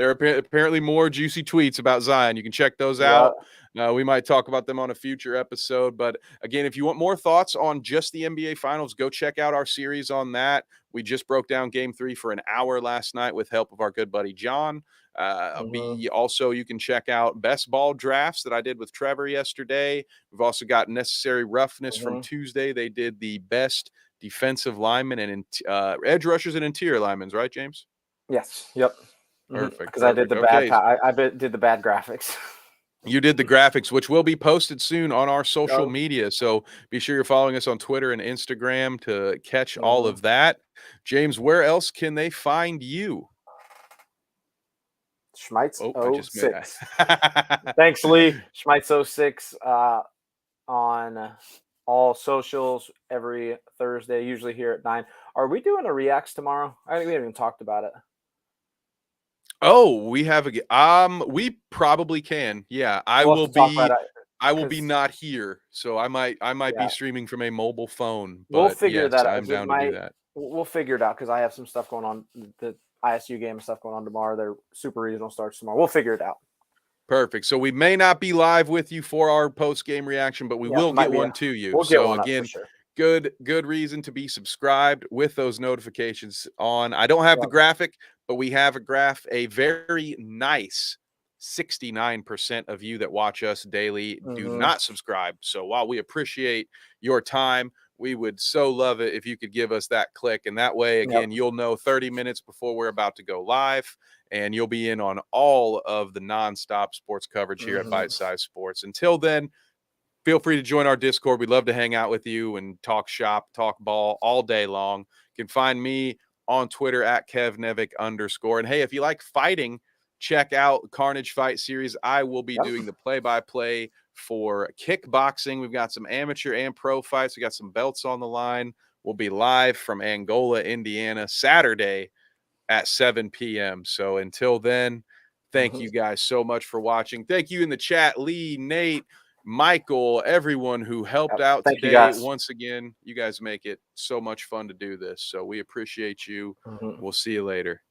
are apparently more juicy tweets about Zion. You can check those out. We might talk about them on a future episode. But again, if you want more thoughts on just the NBA Finals, go check out our series on that. We just broke down game 3 for an hour last night with help of our good buddy John. Also, you can check out best ball drafts that I did with Trevor yesterday. We've also got necessary roughness from Tuesday. They did the best defensive linemen and edge rushers and interior linemen, right, James? Yes. Yep. Perfect. Because I did the bad. I did the bad graphics. You did the graphics, which will be posted soon on our social media. So be sure you're following us on Twitter and Instagram to catch all of that. James, where else can they find you? Schmeitz06. Thanks, Lee. Schmeitz06 on all socials every Thursday, usually here at 9. Are we doing a Reacts tomorrow? I think we haven't even talked about it. Oh, we have we probably can. Yeah, I will be not here, so I might be streaming from a mobile phone. But we'll figure that out. I'm down to do that. We'll figure it out because I have some stuff going on. The ISU game and stuff going on tomorrow. Their super regional starts tomorrow. We'll figure it out. Perfect. So we may not be live with you for our post-game reaction, but we will get one to you. We'll get one again, sure. Good reason to be subscribed with those notifications on. I don't have the graphic, but we have a very nice 69% of you that watch us daily do not subscribe. So while we appreciate your time, we would so love it if you could give us that click. And that way, again, you'll know 30 minutes before we're about to go live, and you'll be in on all of the nonstop sports coverage here at Bite Size Sports. Until then, feel free to join our Discord. We'd love to hang out with you and talk shop, talk ball all day long. You can find me on Twitter at KevNevick_. And hey, if you like fighting, check out Carnage Fight Series. I will be doing the play-by-play for kickboxing. We've got some amateur and pro fights. We got some belts on the line. will be live from Angola, Indiana, Saturday at 7 p.m. So until then, thank you guys so much for watching. Thank you in the chat, Lee, Nate, Michael, everyone who helped out Thank you, today. guys. Once again, you guys make it so much fun to do this. So we appreciate you. We'll see you later.